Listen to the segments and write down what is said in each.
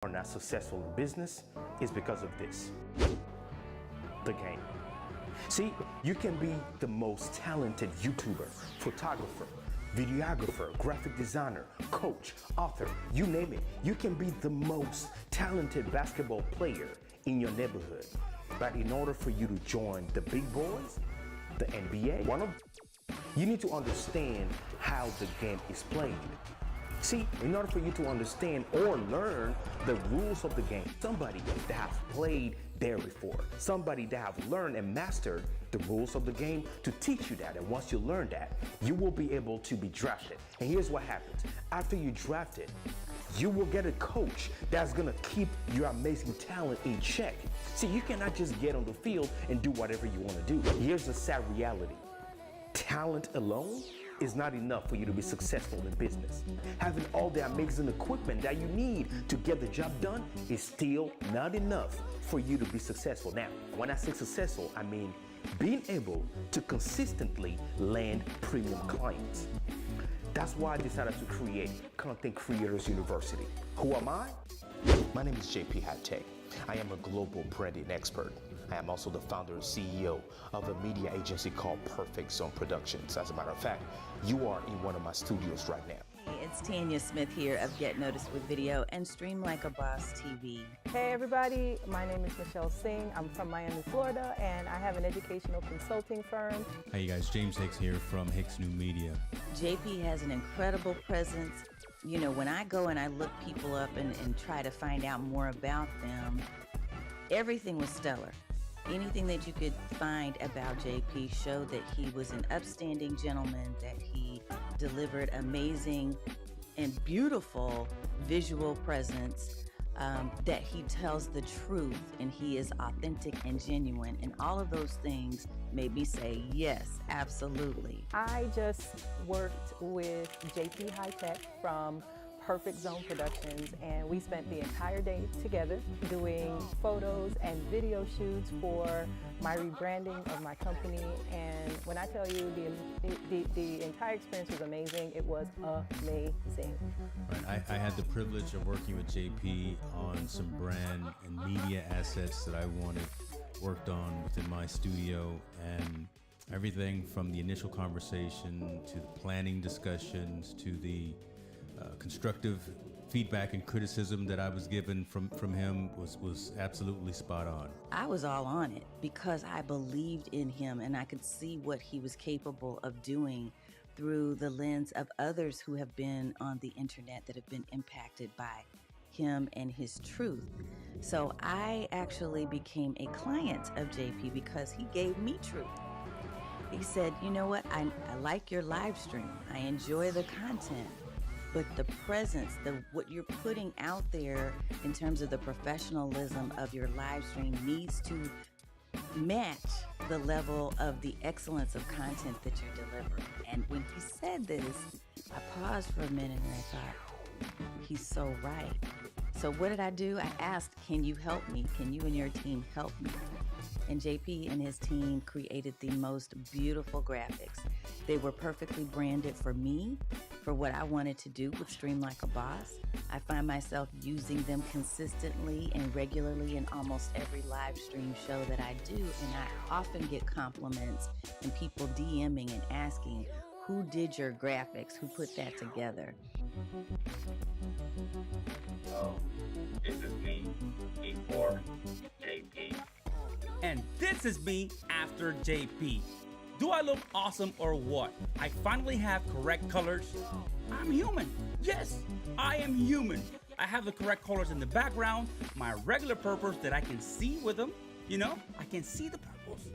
are not successful in business is because of this, the game. See, you can be the most talented YouTuber, photographer, videographer, graphic designer, coach, author, you name it. You can be the most talented basketball player in your neighborhood. But in order for you to join the big boys, the NBA, you need to understand how the game is played. See, in order for you to understand or learn the rules of the game, somebody that has played there before, somebody that have learned and mastered the rules of the game to teach you that. And once you learn that, you will be able to be drafted. And here's what happens. After you drafted, you will get a coach that's gonna keep your amazing talent in check. See, you cannot just get on the field and do whatever you wanna do. Here's the sad reality. Talent alone is not enough for you to be successful in business. Having all the amazing equipment that you need to get the job done is still not enough for you to be successful. Now, when I say successful, I mean being able to consistently land premium clients. That's why I decided to create Content Creators University. Who am I? My name is JP Hightek. I am a global branding expert. I am also the founder and CEO of a media agency called Perfect Zone Productions. As a matter of fact, you are in one of my studios right now. Hey, it's Tanya Smith here of Get Noticed with Video and Stream Like a Boss TV. Hey everybody, my name is Michelle Singh. I'm from Miami, Florida, and I have an educational consulting firm. Hey you guys, James Hicks here from Hicks New Media. JP has an incredible presence. You know, when I go and I look people up and try to find out more about them, everything was stellar. Anything that you could find about JP showed that he was an upstanding gentleman, that he delivered amazing and beautiful visual presence, that he tells the truth and he is authentic and genuine. And all of those things made me say, yes, absolutely. I just worked with JP Hightek from Perfect Zone Productions, and we spent the entire day together doing photos and video shoots for my rebranding of my company. And when I tell you the entire experience was amazing, it was amazing. Right. I had the privilege of working with JP on some brand and media assets that I wanted worked on within my studio, and everything from the initial conversation to the planning discussions to the constructive feedback and criticism that I was given from him was absolutely spot on. I was all on it because I believed in him and I could see what he was capable of doing through the lens of others who have been on the internet that have been impacted by him and his truth. So I actually became a client of JP because he gave me truth. He said, you know what, I like your live stream. I enjoy the content. But the presence, what you're putting out there in terms of the professionalism of your live stream needs to match the level of the excellence of content that you're delivering. And when he said this, I paused for a minute and I thought, he's so right. So what did I do? I asked, can you help me? Can you and your team help me? And JP and his team created the most beautiful graphics. They were perfectly branded for me, for what I wanted to do with Stream Like a Boss. I find myself using them consistently and regularly in almost every live stream show that I do, and I often get compliments and people DMing and asking, who did your graphics? Who put that together? So, this is me before JP. And this is me after JP. Do I look awesome or what? I finally have correct colors. I'm human. Yes, I am human. I have the correct colors in the background, my regular purples that I can see with them. You know, I can see the purples.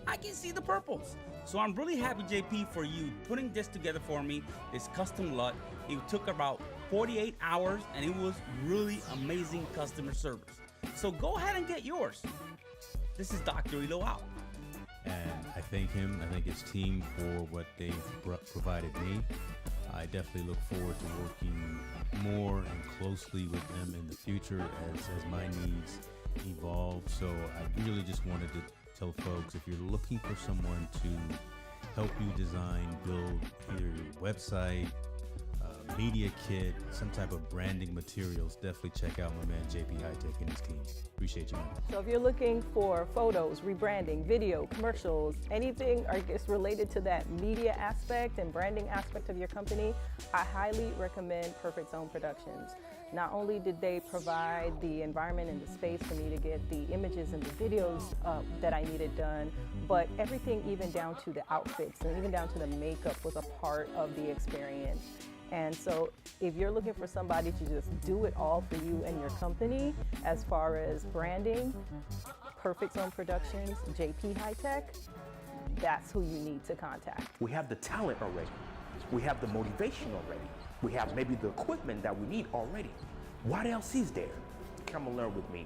I can see the purples. So I'm really happy, JP, for you putting this together for me, this custom LUT. It took about 48 hours and it was really amazing customer service. So go ahead and get yours. This is Dr. Elo out. And I thank him, I thank his team for what they've provided me. I definitely look forward to working more and closely with them in the future as my needs evolve. So I really just wanted to tell folks, if you're looking for someone to help you design, build either your website, media kit, some type of branding materials, definitely check out my man JP Hightek and his team. Appreciate you, man. So if you're looking for photos, rebranding, video, commercials, anything I guess related to that media aspect and branding aspect of your company, I highly recommend Perfect Zone Productions. Not only did they provide the environment and the space for me to get the images and the videos that I needed done, but everything even down to the outfits and even down to the makeup was a part of the experience. And so if you're looking for somebody to just do it all for you and your company, as far as branding, Perfect Zone Productions, JP Hightek, that's who you need to contact. We have the talent already. We have the motivation already. We have maybe the equipment that we need already. What else is there? Come and learn with me.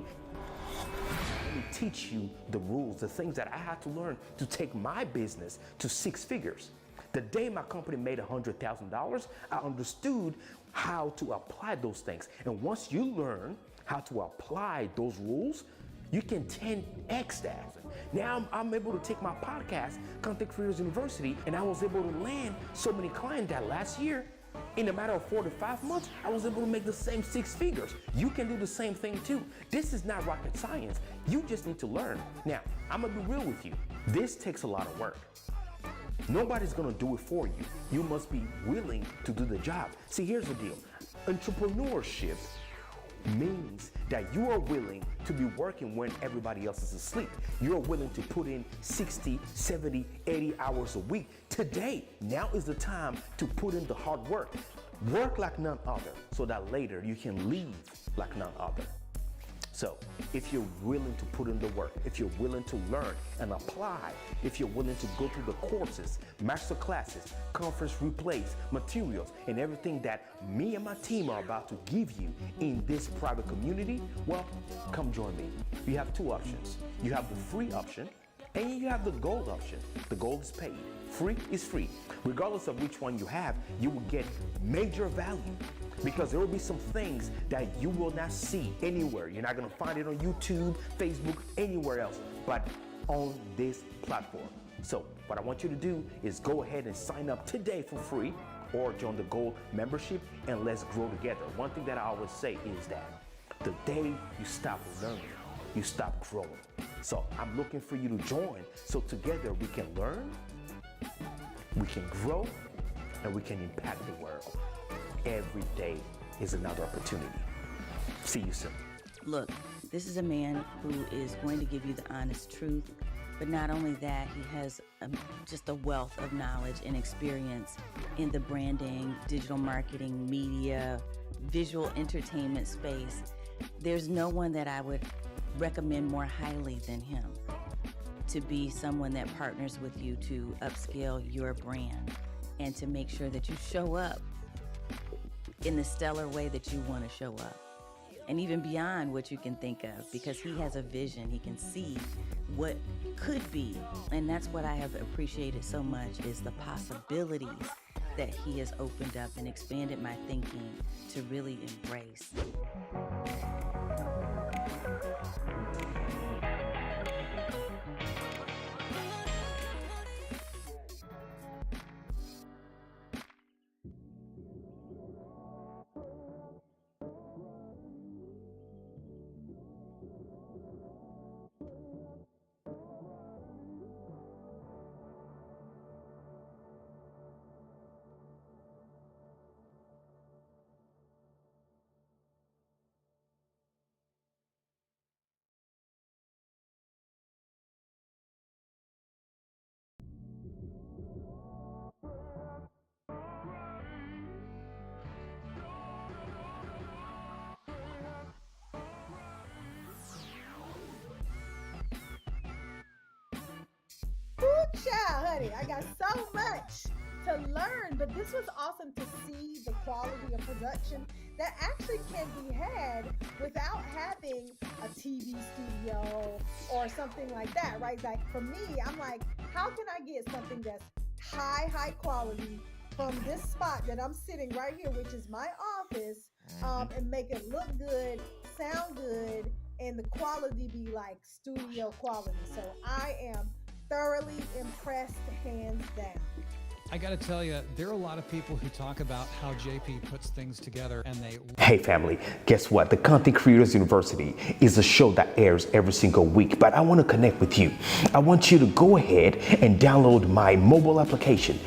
Let me teach you the rules, the things that I had to learn to take my business to 6 figures. The day my company made $100,000, I understood how to apply those things. And once you learn how to apply those rules, you can 10x that. Now I'm able to take my podcast, Content Creators University, and I was able to land so many clients that last year, in a matter of 4 to 5 months, I was able to make the same 6 figures. You can do the same thing too. This is not rocket science. You just need to learn. Now, I'm gonna be real with you. This takes a lot of work. Nobody's gonna do it for you. You must be willing to do the job. See, here's the deal. Entrepreneurship means that you are willing to be working when everybody else is asleep. You're willing to put in 60, 70, 80 hours a week. Today, now is the time to put in the hard work. Work like none other so that later you can leave like none other. So if you're willing to put in the work, if you're willing to learn and apply, if you're willing to go through the courses, master classes, conference replays, materials, and everything that me and my team are about to give you in this private community, well, come join me. You have 2 options. You have the free option and you have the gold option. The gold is paid. Free is free. Regardless of which one you have, you will get major value, because there will be some things that you will not see anywhere. You're not gonna find it on YouTube, Facebook, anywhere else, but on this platform. So what I want you to do is go ahead and sign up today for free, or join the Gold membership, and let's grow together. One thing that I always say is that the day you stop learning, you stop growing. So I'm looking for you to join, so together we can learn, we can grow, and we can impact the world. Every day is another opportunity. See you soon. Look, this is a man who is going to give you the honest truth, but not only that, he has just a wealth of knowledge and experience in the branding, digital marketing, media, visual entertainment space. There's no one that I would recommend more highly than him to be someone that partners with you to upscale your brand and to make sure that you show up in the stellar way that you want to show up, and even beyond what you can think of, because he has a vision. He can see what could be, and that's what I have appreciated so much, is the possibilities that he has opened up and expanded my thinking to really embrace. Child, honey, I got so much to learn, but this was awesome to see the quality of production that actually can be had without having a TV studio or something like that, right? Like for me, I'm like, how can I get something that's high quality from this spot that I'm sitting right here, which is my office, and make it look good, sound good, and the quality be like studio quality. So I am thoroughly impressed, hands down. I got to tell you, there are a lot of people who talk about how JP puts things together and they... Hey family, guess what? The Content Creators University is a show that airs every single week, but I want to connect with you. I want you to go ahead and download my mobile application.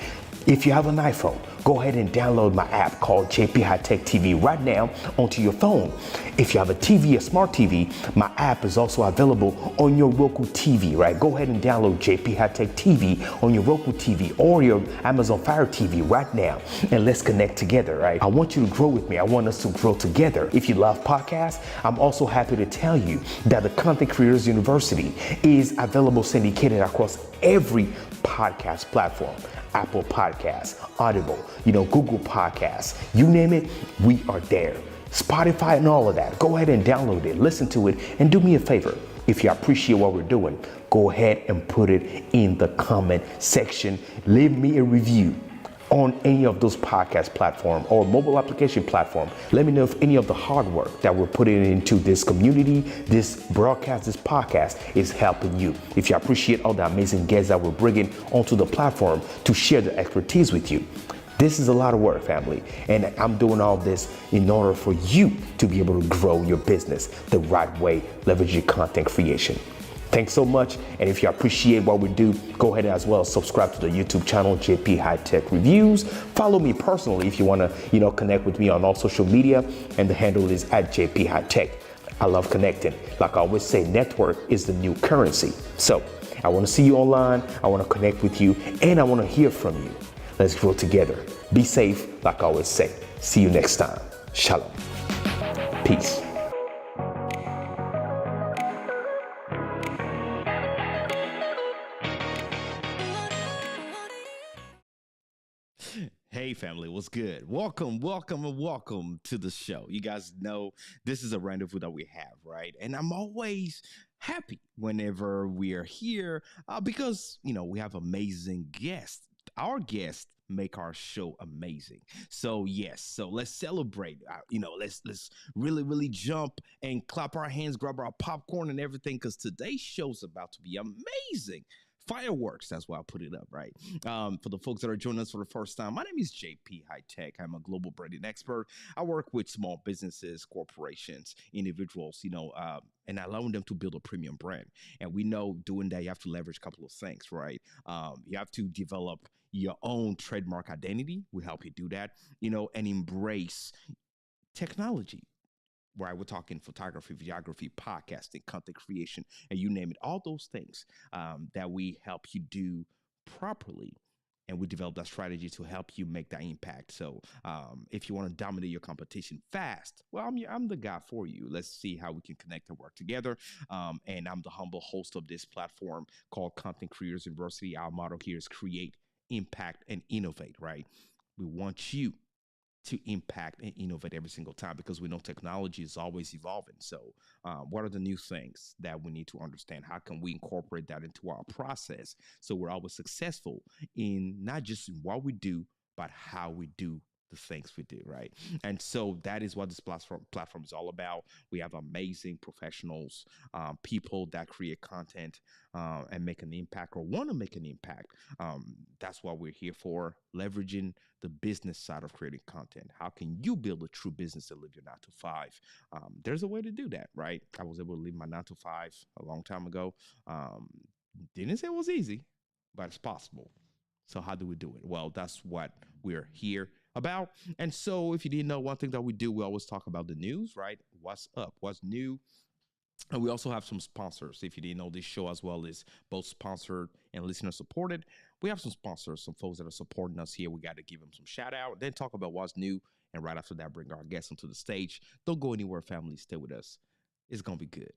If you have an iPhone, go ahead and download my app called JP Hightek TV right now onto your phone. If you have a TV, a smart TV, my app is also available on your Roku TV, right? Go ahead and download JP Hightek TV on your Roku TV or your Amazon Fire TV right now, and let's connect together, right? I want you to grow with me. I want us to grow together. If you love podcasts, I'm also happy to tell you that the Content Creators University is available syndicated across every podcast platform. Apple Podcasts, Audible, Google Podcasts, you name it, we are there. Spotify and all of that. Go ahead and download it, listen to it, and do me a favor. If you appreciate what we're doing, go ahead and put it in the comment section. Leave me a review on any of those podcast platform or mobile application platform. Let me know if any of the hard work that we're putting into this community, this broadcast, this podcast is helping you. If you appreciate all the amazing guests that we're bringing onto the platform to share their expertise with you. This is a lot of work, family, and I'm doing all this in order for you to be able to grow your business the right way, leveraging content creation. Thanks so much, and if you appreciate what we do, go ahead as well subscribe to the YouTube channel JP Hightek Reviews. Follow me personally if you want to connect with me on all social media, and the handle is @JP Hightek. I love connecting. Like I always say, network is the new currency. So I want to see you online, I want to connect with you, and I want to hear from you. Let's grow together. Be safe, like I always say. See you next time. Shalom. Peace. Hey family, what's good? Welcome to the show. You guys know this is a rendezvous that we have, right? And I'm always happy whenever we are here because, we have amazing guests. Our guests make our show amazing. So yes, so let's celebrate. Let's really jump and clap our hands, grab our popcorn and everything, because today's show's about to be amazing. Fireworks, that's why I put it up, right? For the folks that are joining us for the first time, my name is JP Hightek. I'm a global branding expert. I work with small businesses, corporations, individuals, and I allow them to build a premium brand. And we know doing that, you have to leverage a couple of things, right? You have to develop your own trademark identity. We help you do that, and embrace technology. Right, we're talking photography, videography, podcasting, content creation, and you name it, all those things that we help you do properly. And we develop that strategy to help you make that impact. So if you want to dominate your competition fast, well, I'm the guy for you. Let's see how we can connect and work together. And I'm the humble host of this platform called Content Creators University. Our motto here is create, impact, and innovate, right? We want you to impact and innovate every single time, because we know technology is always evolving. So what are the new things that we need to understand? How can we incorporate that into our process so we're always successful in not just what we do, but how we do the things we do, right? And so that is what this platform is all about. We have amazing professionals, people that create content and make an impact, or want to make an impact. That's what we're here for, leveraging the business side of creating content. How can you build a true business and live your 9 to 5? There's a way to do that, right? I was able to leave my 9 to 5 a long time ago. Didn't say it was easy, but it's possible. So how do we do it? Well, that's what we're here about. And so if you didn't know, one thing that we do, we always talk about the news, right? What's up? What's new? And we also have some sponsors. If you didn't know, this show as well is both sponsored and listener supported. We have some sponsors, some folks that are supporting us here. We got to give them some shout out, then talk about what's new. And right after that, bring our guests onto the stage. Don't go anywhere, family. Stay with us. It's going to be good.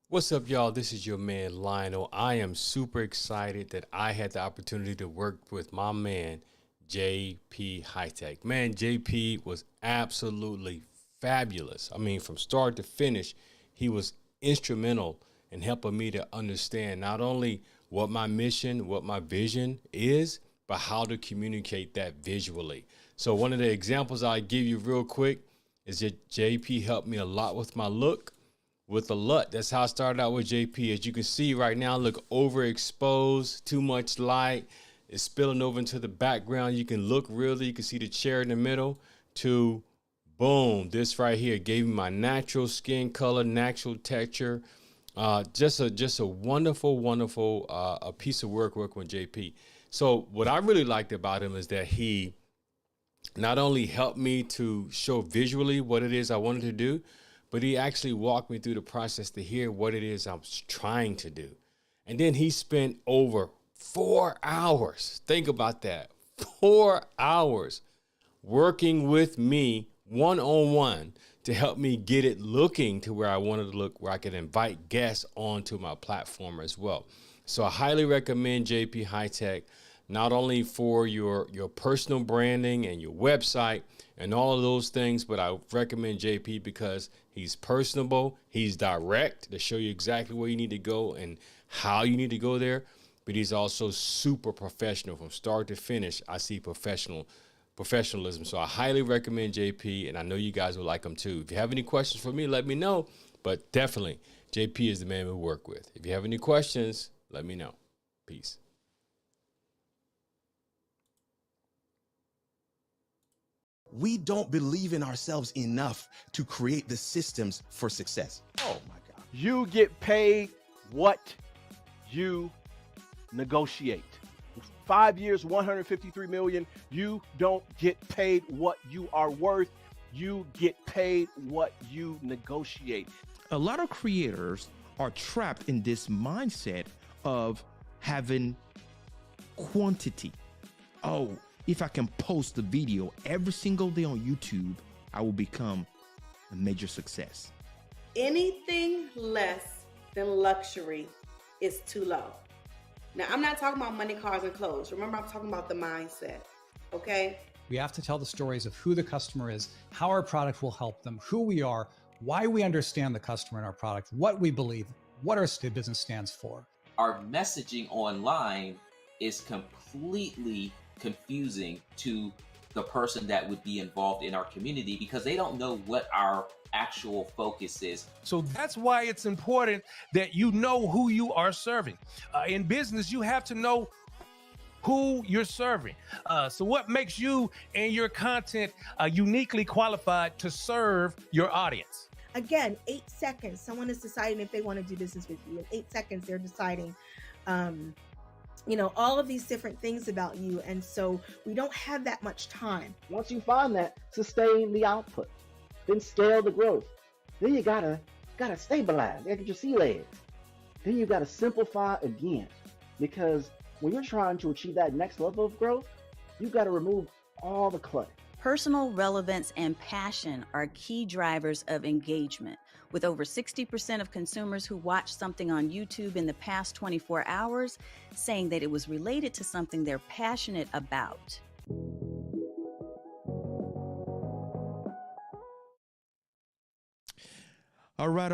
What's up, y'all? This is your man, Lionel. I am super excited that I had the opportunity to work with my man, JP Hightek. Man, JP was absolutely fabulous. I mean, from start to finish, he was instrumental in helping me to understand not only what my mission, what my vision is, but how to communicate that visually. So one of the examples I give you real quick is that JP helped me a lot with my look. With the LUT, that's how I started out with JP. As you can see right now, look overexposed, too much light. is spilling over into the background. You can look really, you can see the chair in the middle, to boom, this right here gave me my natural skin color, natural texture. Just a wonderful a piece of work working with JP. So what I really liked about him is that he not only helped me to show visually what it is I wanted to do, but he actually walked me through the process to hear what it is I was trying to do. And then he spent over 4 hours. Think about that. 4 hours working with me one-on-one to help me get it looking to where I wanted to look, where I could invite guests onto my platform as well. So I highly recommend JP Hightek, not only for your personal branding and your website and all of those things, but I recommend JP because he's personable, he's direct to show you exactly where you need to go and how you need to go there, but he's also super professional from start to finish. I see professionalism. So I highly recommend JP, and I know you guys will like him too. If you have any questions for me, let me know, but definitely JP is the man we work with. If you have any questions, let me know. Peace. We don't believe in ourselves enough to create the systems for success. Oh my God. You get paid what you negotiate. 5 years, 153 million. You don't get paid what you are worth. You get paid what you negotiate. A lot of creators are trapped in this mindset of having quantity. Oh, if I can post a video every single day on YouTube, I will become a major success. Anything less than luxury is too low. Now, I'm not talking about money, cars, and clothes. Remember, I'm talking about the mindset, okay? We have to tell the stories of who the customer is, how our product will help them, who we are, why we understand the customer and our product, what we believe, what our business stands for. Our messaging online is completely confusing to the person that would be involved in our community because they don't know what our actual focus is. So that's why it's important that you know who you are serving. In business, you have to know who you're serving. So what makes you and your content uniquely qualified to serve your audience? Again, 8 seconds. Someone is deciding if they want to do business with you. In 8 seconds, they're deciding, all of these different things about you. And so we don't have that much time. Once you find that, sustain the output, then scale the growth. Then you gotta stabilize, get your sea legs. Then you gotta simplify again, because when you're trying to achieve that next level of growth, you gotta remove all the clutter. Personal relevance and passion are key drivers of engagement. With over 60% of consumers who watched something on YouTube in the past 24 hours saying that it was related to something they're passionate about. All right,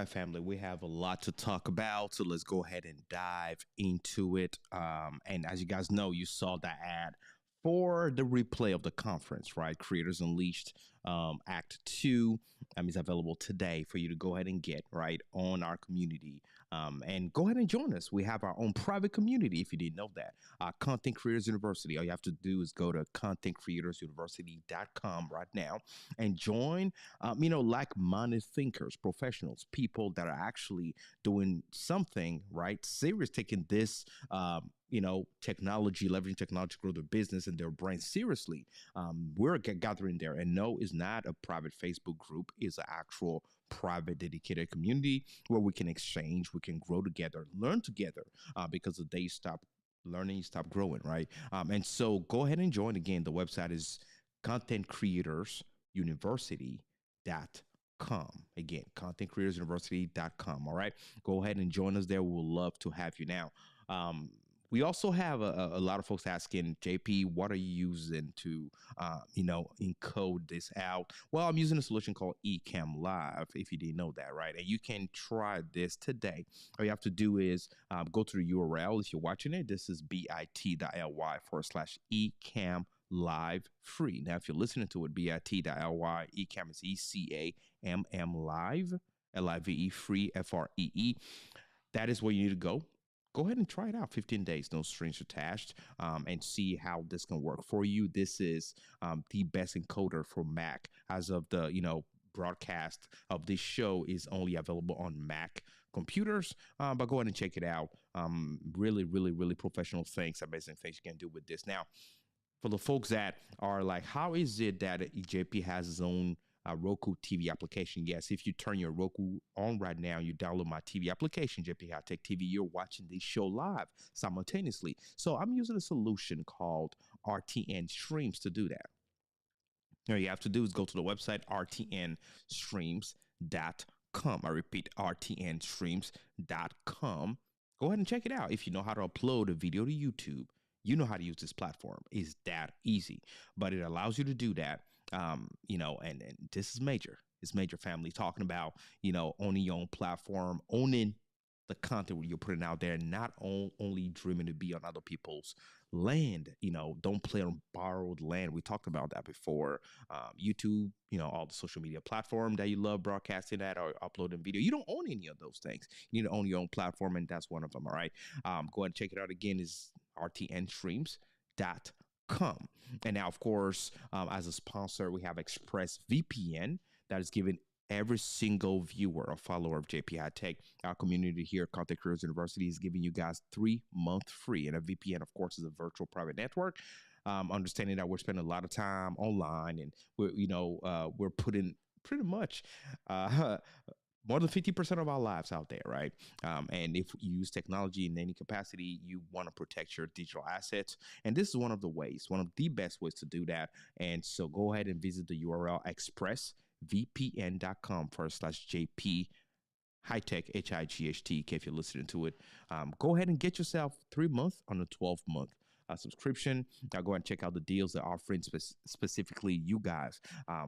family. We have a lot to talk about, so let's go ahead and dive into it. And as you guys know, you saw that ad for the replay of the conference, right? Creators Unleashed Act 2 is available today for you to go ahead and get, right, on our community. And go ahead and join us. We have our own private community, if you didn't know that. Content Creators University. All you have to do is go to contentcreatorsuniversity.com right now and join, like-minded thinkers, professionals, people that are actually doing something, right, serious, taking this, leveraging technology to grow their business and their brand seriously. We're gathering there, and no, it's not a private Facebook group. It's an actual private dedicated community where we can exchange, we can grow together, learn together, because the day you stop learning, you stop growing, right? And so go ahead and join. Again, the website is contentcreatorsuniversity.com. Again, contentcreatorsuniversity.com. All right, go ahead and join us there. We'll love to have you. Now, we also have a lot of folks asking, JP, what are you using to, encode this out? Well, I'm using a solution called Ecamm Live, if you didn't know that, right? And you can try this today. All you have to do is go to the URL. If you're watching it, this is bit.ly/Ecamm Live free. Now, if you're listening to it, bit.ly, Ecamm is ECAMM Live, LIVE free, FREE. That is where you need to go. go ahead and try it out. 15 days, no strings attached, and see how this can work for you. This is the best encoder for Mac as of the, broadcast of this show is only available on Mac computers, but go ahead and check it out. Really, really, really professional things, amazing things you can do with this. Now, for the folks that are like, how is it that JP has his own Roku TV application? Yes, if you turn your Roku on right now, you download my TV application, JP Hightek TV, you're watching this show live simultaneously. So I'm using a solution called RTN Streams to do that. All you have to do is go to the website rtnstreams.com. I repeat, rtnstreams.com. Go ahead and check it out. If you know how to upload a video to YouTube, you know how to use this platform. It's that easy, but it allows you to do that. And this is major. It's major, family, talking about, owning your own platform, owning the content you're putting out there, not only dreaming to be on other people's land. Don't play on borrowed land. We talked about that before. YouTube, all the social media platform that you love broadcasting at or uploading video. You don't own any of those things. You need to own your own platform, and that's one of them. All right. Go ahead and check it out again. Is rtnstreams.com. And now, of course, as a sponsor, we have ExpressVPN that is giving every single viewer or follower of JP Hightek, our community here at Content Creators University, is giving you guys 3 months free. And a VPN, of course, is a virtual private network. Understanding that we're spending a lot of time online, and we're putting pretty much more than 50% of our lives out there, right? And if you use technology in any capacity, you want to protect your digital assets. And this is one of the ways, one of the best ways to do that. And so go ahead and visit the URL expressvpn.com/JP Hightek, HIGHTK, if you're listening to it. Go ahead and get yourself 3 months on a 12-month subscription. Now go ahead and check out the deals that are offering specifically you guys.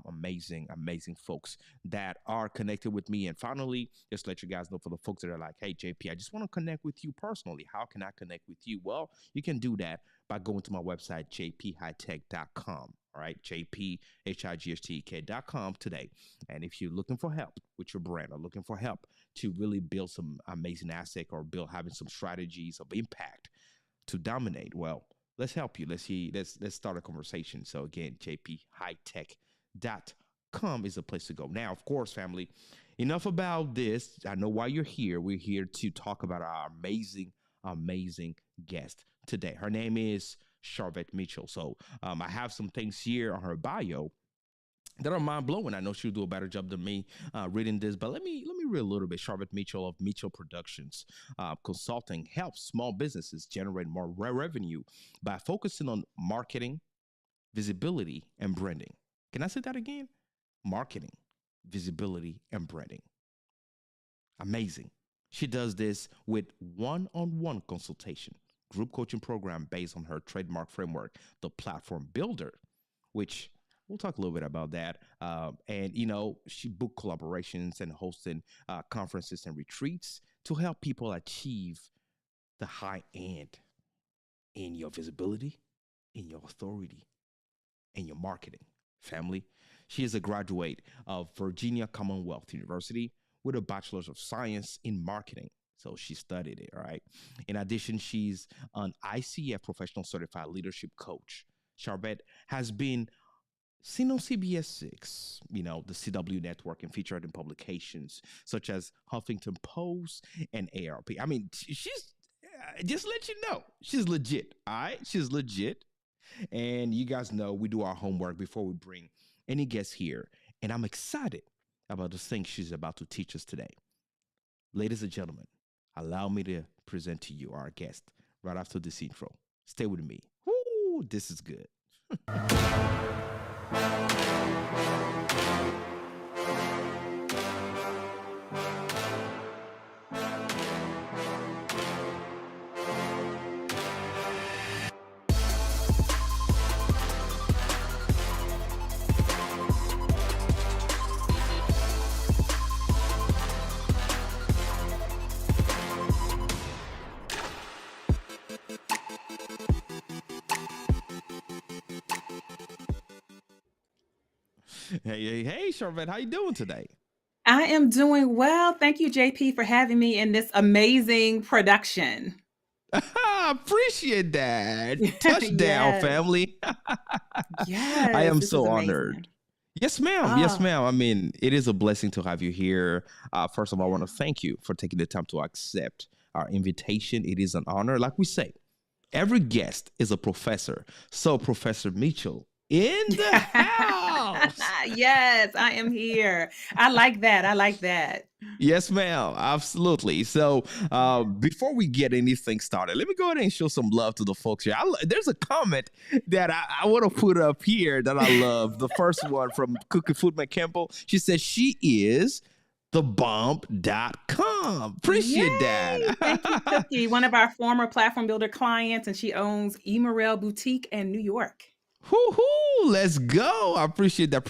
Amazing folks that are connected with me. And finally, just let you guys know, for the folks that are like, hey, JP, I just want to connect with you personally. How can I connect with you? Well, you can do that by going to my website, jphightek.com. All right, jphightek.com today. And if you're looking for help with your brand, or looking for help to really build some amazing asset, or having some strategies of impact to dominate, well, let's help you. Let's start a conversation. So again, jphightek.com is a place to go. Now, of course, family, enough about this. I know why you're here. We're here to talk about our amazing guest today. Her name is Sharvette Mitchell. So I have some things here on her bio that are mind-blowing. I know she'll do a better job than me reading this, but let me read a little bit. Sharvette Mitchell of Mitchell Productions Consulting helps small businesses generate more revenue by focusing on marketing, visibility, and branding. Can I say that again? Marketing, visibility, and branding. Amazing. She does this with one-on-one consultation, group coaching program based on her trademark framework, the Platform Builder, which we'll talk a little bit about that. And, she booked collaborations and hosting conferences and retreats to help people achieve the high end in your visibility, in your authority, in your marketing. Family, she is a graduate of Virginia Commonwealth University with a Bachelor of Science in Marketing. So she studied it, all right? In addition, she's an ICF Professional Certified Leadership Coach. Sharvette has been seen on CBS 6, the CW network, and featured in publications such as Huffington Post and ARP. I mean, she's, just let you know, she's legit, all right? She's legit. And you guys know we do our homework before we bring any guests here. And I'm excited about the things she's about to teach us today. Ladies and gentlemen, allow me to present to you our guest right after this intro. Stay with me. Woo, this is good. Hey, Sharvette, how you doing today? I am doing well. Thank you, JP, for having me in this amazing production. Appreciate that. Touchdown, Yes. family. Yes, I am this so is honored. amazing. Yes, ma'am. Yes, Ah, ma'am. I mean, it is a blessing to have you here. First of all, I want to thank you for taking the time to accept our invitation. It is an honor. Like we say, every guest is a professor. So, Professor Mitchell in the house. yes, I am here. I like that. I like that. Yes, ma'am. Absolutely. So, before we get anything started, let me go ahead and show some love to the folks here. There's a comment that I want to put up here that I love. The first one from Cookie Foodman Campbell. She says she is thebump.com. Appreciate Yay! that. Thank you, Cookie. One of our former platform builder clients, and she owns Emerald Boutique in New York. Whoo-hoo, let's go. I appreciate that.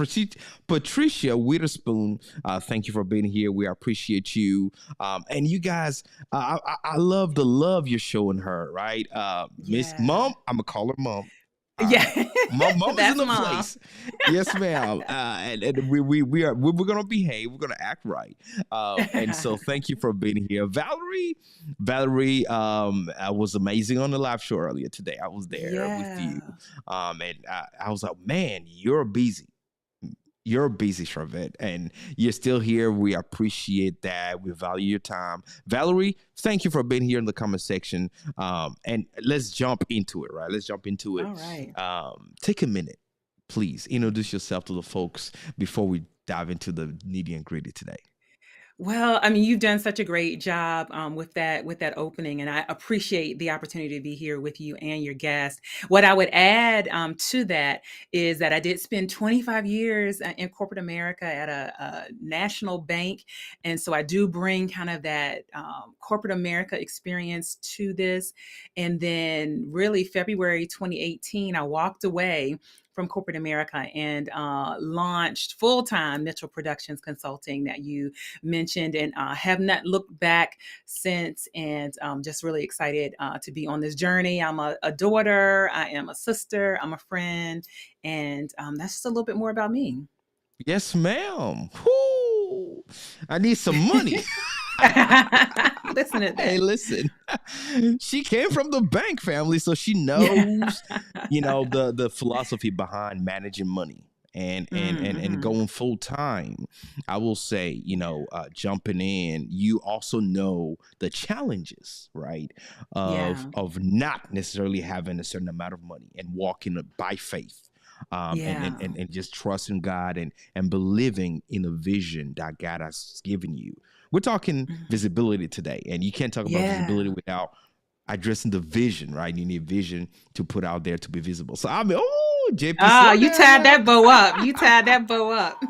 Patricia Witherspoon, thank you for being here. We appreciate you. And you guys, I love the love you're showing her, right? Miss Yeah. Mom, I'm going to call her Mom. Yeah. Mom is That's in the Mom. place. Yes, ma'am. And we're going to behave. We're going to act right. And so thank you for being here. Valerie was amazing on the live show earlier today. I was there with you. And I was like, man, you're busy. You're busy, Sharvette, and you're still here. We appreciate that. We value your time. Valerie, thank you for being here in the comment section. And let's jump into it, right? Let's jump into it. All right. Take a minute, please. Introduce yourself to the folks before we dive into the nitty and gritty today. Well, I mean, you've done such a great job with that opening, and I appreciate the opportunity to be here with you and your guest. What I would add to that is that I did spend 25 years in corporate America at a national bank, and so I do bring kind of that corporate America experience to this. And then, really, February 2018, I walked away from corporate America and launched full-time Mitchell Productions Consulting that you mentioned, and have not looked back since, and just really excited to be on this journey. I'm a daughter, I am a sister, I'm a friend, and that's just a little bit more about me. Yes, ma'am. Whoo! I need some money. Listen to that. Hey, listen. She came from the bank family, so she knows, the philosophy behind managing money and going full time. I will say, jumping in, you also know the challenges, right? Of not necessarily having a certain amount of money and walking by faith. And just trusting God and believing in a vision that God has given you. We're talking visibility today, and you can't talk about visibility without addressing the vision, right? You need vision to put out there to be visible. So I mean, JP. Oh, you tied that bow up. You tied that bow up.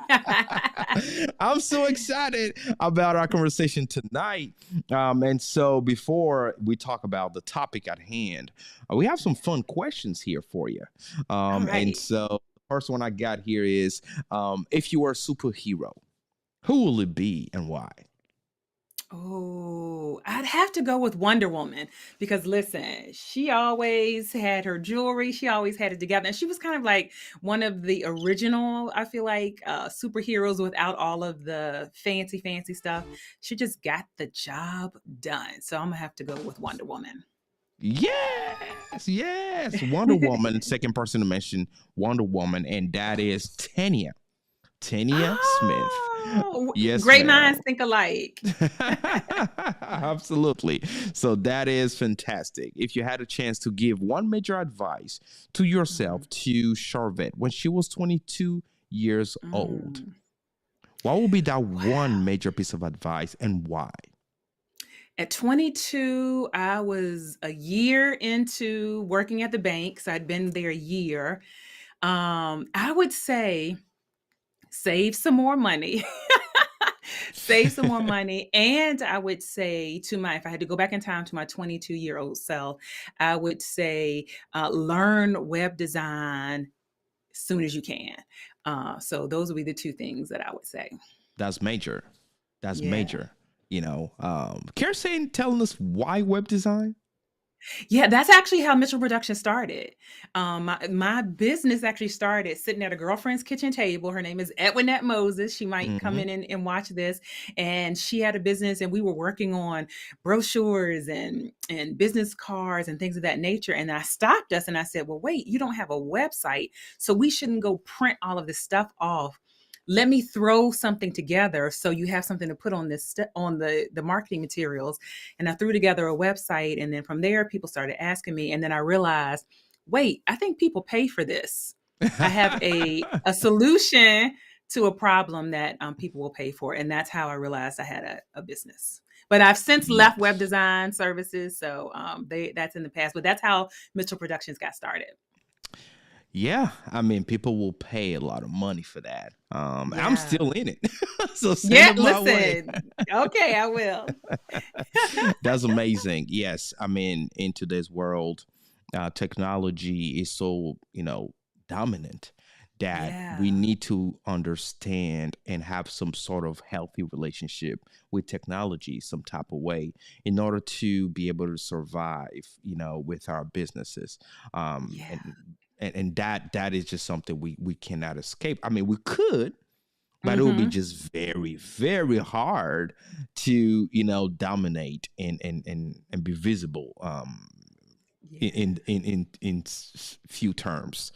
I'm so excited about our conversation tonight. And so before we talk about the topic at hand, we have some fun questions here for you. And so the first one I got here is, if you were a superhero, who will it be and why? Oh, I'd have to go with Wonder Woman because listen, she always had her jewelry. She always had it together. And she was kind of like one of the original, I feel like, superheroes without all of the fancy stuff. She just got the job done. So I'm going to have to go with Wonder Woman. Yes. Wonder Woman, second person to mention Wonder Woman, and that is Tanya Smith. Yes, great ma'am. minds think alike. Absolutely. So that is fantastic. If you had a chance to give one major advice to yourself, to Sharvette, when she was 22 years old, what would be that one major piece of advice and why? At 22, I was a year into working at the bank. So I'd been there a year. I would say save some more money. Save some more money. And I would say if I had to go back in time to my 22-year-old self, I would say learn web design as soon as you can. So those would be the two things that I would say. That's major. That's major. Care saying telling us why web design? Yeah, that's actually how Mitchell Production started. My business actually started sitting at a girlfriend's kitchen table. Her name is Edwinette Moses. She might come Mm-hmm. in and watch this. And she had a business, and we were working on brochures and business cards and things of that nature. And I stopped us and I said, well, wait, you don't have a website, so we shouldn't go print all of this stuff off. Let me throw something together so you have something to put on this on the marketing materials. And I threw together a website, and then from there people started asking me, and then I realized, wait, I think people pay for this. I have a solution to a problem that people will pay for, and that's how I realized I had a business. But I've since left web Yes. design services, so that's in the past. But that's how Mitchell Productions got started. Yeah, I mean, people will pay a lot of money for that. I'm Yeah. still in it, so send Yeah, it my way. listen. Okay, I will. That's amazing. Yes, I mean, in today's world, technology is so dominant that we Yeah. need to understand and have some sort of healthy relationship with technology, some type of way, in order to be able to survive, with our businesses. Yeah. And that is just something we cannot escape. I mean, we could, but it would be Mm-hmm. just very, very hard to, dominate and be visible Yeah. in few terms.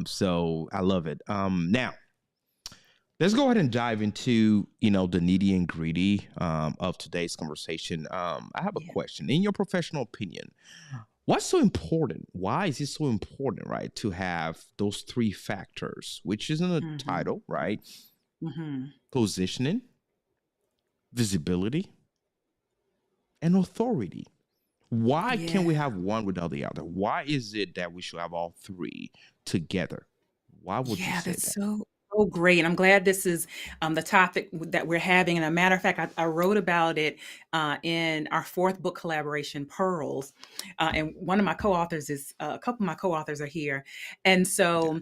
So I love it. Now let's go ahead and dive into, the nitty and gritty of today's conversation. I have a Yeah. question. In your professional opinion, what's so important? Why is it so important, right, to have those three factors, which is in the Mm-hmm. title, right? Mm-hmm. Positioning, visibility, and authority. Why can't we Yeah. have one without the other? Why is it that we should have all three together? Why would you Yeah, say that's that? so great. And I'm glad this is the topic that we're having. And a matter of fact, I wrote about it in our fourth book collaboration, Pearls. And one of my co-authors is a couple of my co-authors are here. And so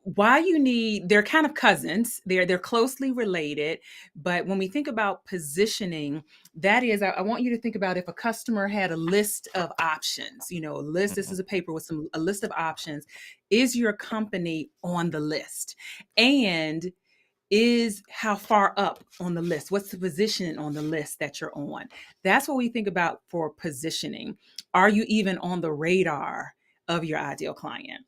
why you need, they're kind of cousins. They're closely related. But when we think about positioning, that is, I want you to think about if a customer had a list of options, a list, this Mhm. is a paper with a list of options. Is your company on the list? And is how far up on the list? What's the position on the list that you're on? That's what we think about for positioning. Are you even on the radar of your ideal client?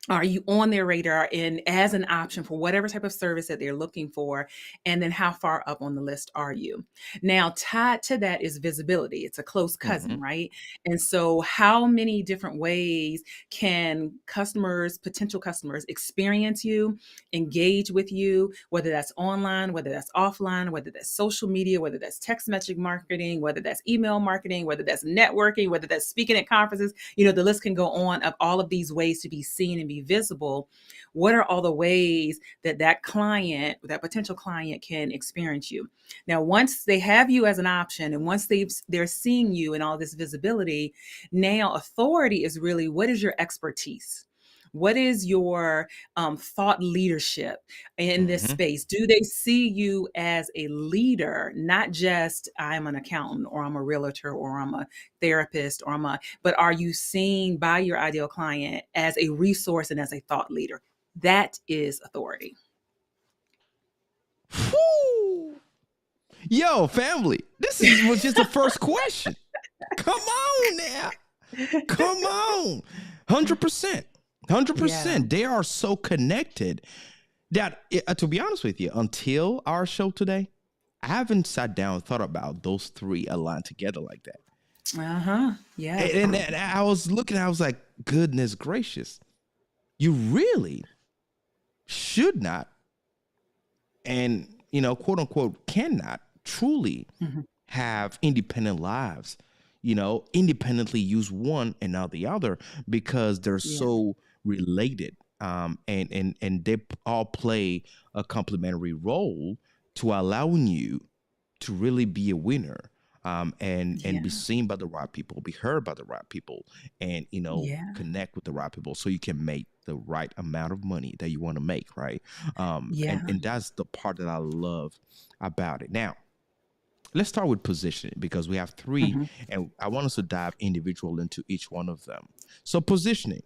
Are you on their radar and as an option for whatever type of service that they're looking for? And then how far up on the list are you? Now, tied to that is visibility. It's a close cousin, Mhm. right? And so, how many different ways can potential customers, experience you, engage with you, whether that's online, whether that's offline, whether that's social media, whether that's text message marketing, whether that's email marketing, whether that's networking, whether that's speaking at conferences? The list can go on of all of these ways to be seen and be visible. What are all the ways that that potential client can experience you? Now, once they have you as an option and once they're seeing you in all this visibility, now authority is really, what is your expertise? What is your thought leadership in this Mhm. space? Do they see you as a leader, not just I'm an accountant or I'm a realtor or I'm a therapist or but are you seen by your ideal client as a resource and as a thought leader? That is authority. Whew. Yo, family, was just the first question. Come on now. Come on. 100%. Yeah. 100%. They are so connected that, to be honest with you, until our show today, I haven't sat down and thought about those three aligned together like that. Uh-huh. Yeah. And I was looking, I was like, goodness gracious. You really should not, and, quote unquote, cannot truly Mhm. have independent lives, independently use one and not the other, because they're Yeah. so related. And they all play a complementary role to allowing you to really be a winner, and be Yeah. seen by the right people, be heard by the right people, and Yeah. connect with the right people, so you can make the right amount of money that you want to make, right? And Yeah. and that's the part that I love about it. Now, let's start with positioning because we have 3 and I want us to dive individual into each one of them. So positioning,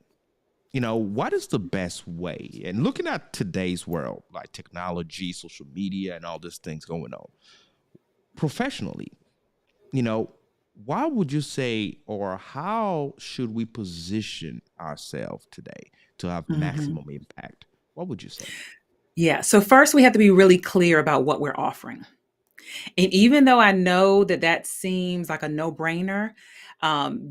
what is the best way? And looking at today's world, like technology, social media, and all these things going on professionally, why would you say, or how should we position ourselves today to have maximum impact? What would you say? Yeah. So first we have to be really clear about what we're offering. And even though I know that seems like a no-brainer,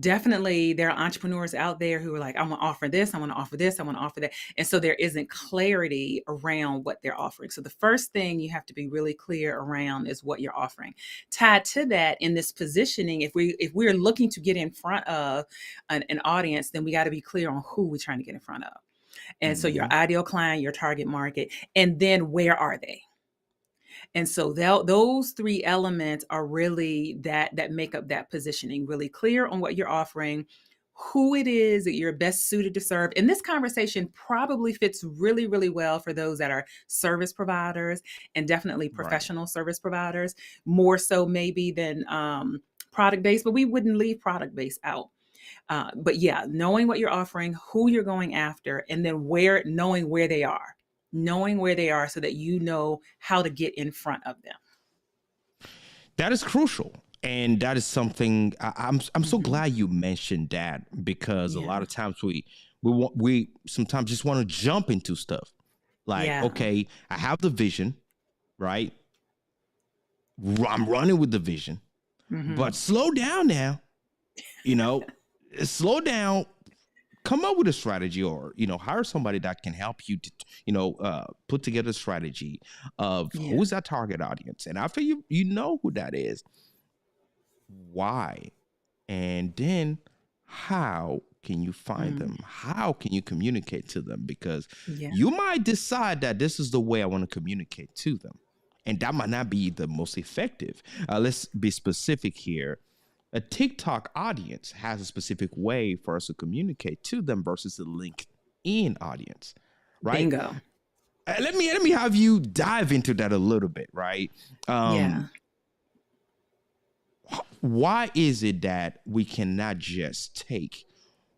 definitely there are entrepreneurs out there who are like, I want to offer this, I want to offer this, I want to offer that. And so there isn't clarity around what they're offering. So the first thing you have to be really clear around is what you're offering. Tied to that, in this positioning, if we're looking to get in front of an audience, then we got to be clear on who we're trying to get in front of. And so your ideal client, your target market, and then where are they? And so those 3 elements are really that make up that positioning, really clear on what you're offering, who it is that you're best suited to serve. And this conversation probably fits really, really well for those that are service providers and definitely professional service providers, more so maybe than product-based, but we wouldn't leave product-based out. But yeah, knowing what you're offering, who you're going after, and then knowing where they are. Knowing where they are so that you know how to get in front of them. That is crucial. And that is something I'm so glad you mentioned that, because a lot of times we sometimes just want to jump into stuff like, okay, I have the vision, right? I'm running with the vision, but slow down now, slow down. Come up with a strategy, or hire somebody that can help you to put together a strategy of who's that target audience, and after you know who that is, why, and then how can you find them? How can you communicate to them? Because you might decide that this is the way I want to communicate to them, and that might not be the most effective. Let's be specific here. A TikTok audience has a specific way for us to communicate to them versus the LinkedIn audience, right? Bingo. Let me have you dive into that a little bit, right? Why is it that we cannot just take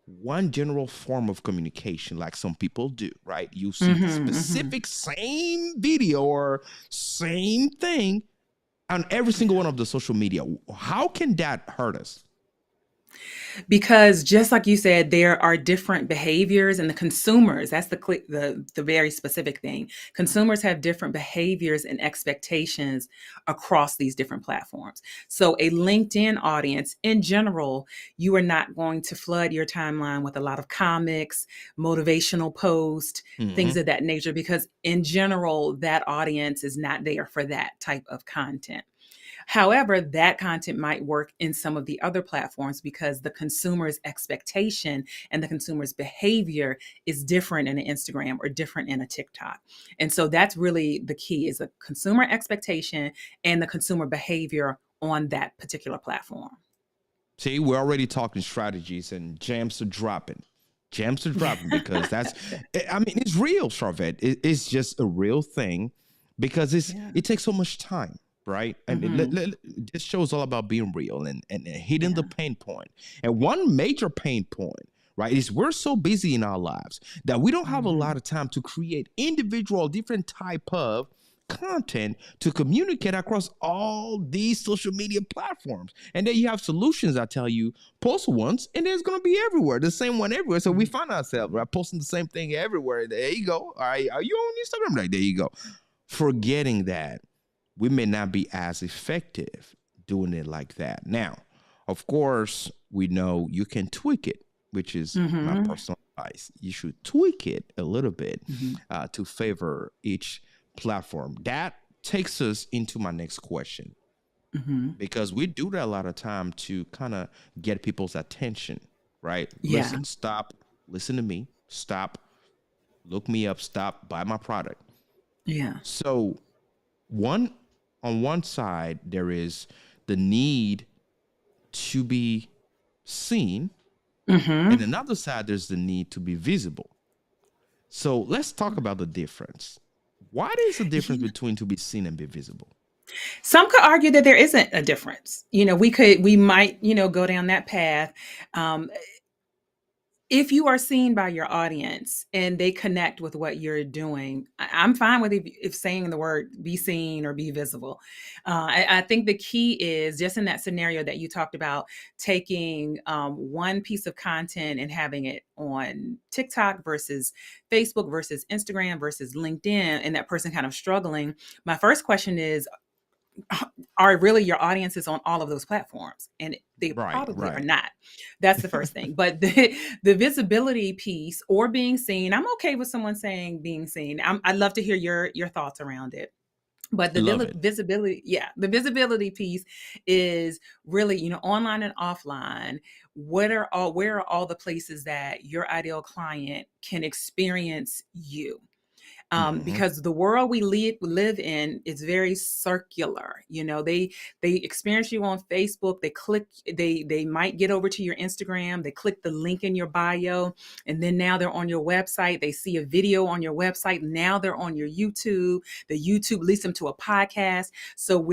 one general form of communication like some people do, right? You see the specific same video or same thing on every single one of the social media. How can that hurt us? Because just like you said, there are different behaviors, and the consumers, that's the very specific thing. Consumers have different behaviors and expectations across these different platforms. So a LinkedIn audience in general, you are not going to flood your timeline with a lot of comics, motivational posts, things of that nature, because in general, that audience is not there for that type of content. However, that content might work in some of the other platforms because the consumer's expectation and the consumer's behavior is different in an Instagram or different in a TikTok. And so that's really the key, is the consumer expectation and the consumer behavior on that particular platform. See, we're already talking strategies, and gems are dropping. Gems are dropping because it's real, Sharvette. It's just a real thing because it takes so much time. Right. And this show is all about being real and hitting the pain point. And one major pain point, right, is we're so busy in our lives that we don't have a lot of time to create individual different type of content to communicate across all these social media platforms. And then you have solutions that tell you post once and it's going to be everywhere, the same one everywhere. So we find ourselves posting the same thing everywhere. There you go. All right. Are you on Instagram? Like, there you go. Forgetting that we may not be as effective doing it like that. Now, of course, we know you can tweak it, which is my personal advice. You should tweak it a little bit to favor each platform. That takes us into my next question, because we do that a lot of time to kind of get people's attention, right? Yeah. Listen, stop, listen to me, stop, look me up, stop, buy my product. Yeah. So on one side, there is the need to be seen. And another side, there's the need to be visible. So let's talk about the difference. What is the difference between to be seen and be visible? Some could argue that there isn't a difference. We might, go down that path. Um, if you are seen by your audience and they connect with what you're doing, I'm fine with if saying the word be seen or be visible. I think the key is just in that scenario that you talked about, taking one piece of content and having it on TikTok versus Facebook versus Instagram versus LinkedIn, and that person kind of struggling. My first question is, are really your audiences on all of those platforms? And they probably are not. That's the first thing. But the visibility piece or being seen, I'm okay with someone saying being seen. I'd love to hear your thoughts around it. But the visibility, the visibility piece is really, online and offline. Where are all the places that your ideal client can experience you? Because the world we live in is very circular. They experience you on Facebook. They might get over to your Instagram. They click the link in your bio, and then now they're on your website. They see a video on your website. Now they're on your YouTube. The YouTube leads them to a podcast. So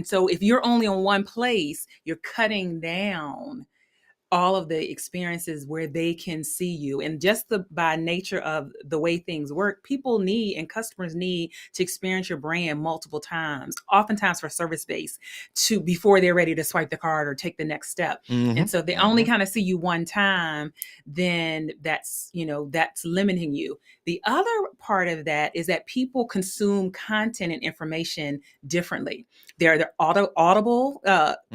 so if you're only on one place, you're cutting down all of the experiences where they can see you. And just by nature of the way things work, people need and customers need to experience your brand multiple times, oftentimes for service base, before they're ready to swipe the card or take the next step. And so if they only kind of see you one time, then that's limiting you. The other part of that is that people consume content and information differently. They're audible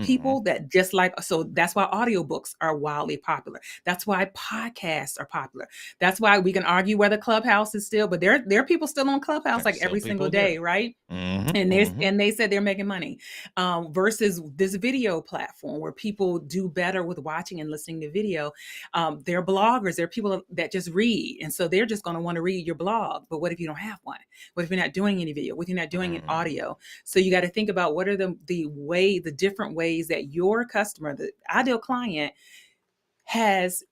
people that just like, so that's why audiobooks are wildly popular. That's why podcasts are popular. That's why we can argue whether Clubhouse is still, but there are people still on Clubhouse like every single day, right? And they said they're making money versus this video platform where people do better with watching and listening to video. They're bloggers. There are people that just read. And so they're just going to want to read your blog. But what if you don't have one? What if you're not doing any video? What if you're not doing an audio? So you got to think about what are the different ways that your customer, the ideal client, has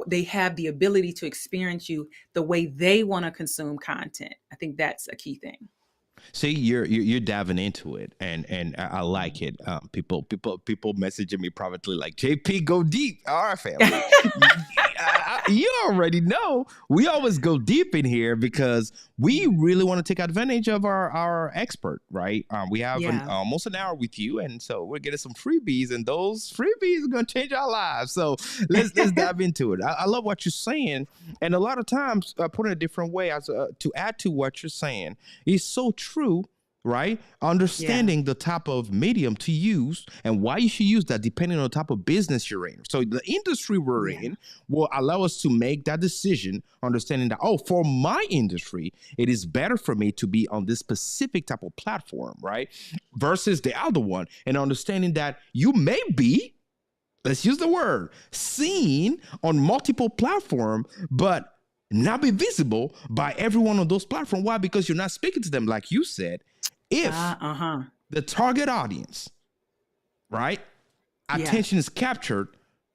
they have the ability to experience you the way they want to consume content. I think that's a key thing. See, you're diving into it, and I like it. People messaging me privately like, JP, go deep. All right, family. You already know we always go deep in here because we really want to take advantage of our expert, right? We have almost an hour with you, and so we're getting some freebies, and those freebies are going to change our lives. So let's dive into it. I love what you're saying, and a lot of times, put it a different way, to add to what you're saying, is so true. Right? Understanding the type of medium to use and why you should use that depending on the type of business you're in. So the industry we're in will allow us to make that decision, understanding that, for my industry, it is better for me to be on this specific type of platform, right? Versus the other one, and understanding that you may be, let's use the word, seen on multiple platforms, but not be visible by everyone on those platforms. Why? Because you're not speaking to them, like you said. If the target audience, right, attention is captured,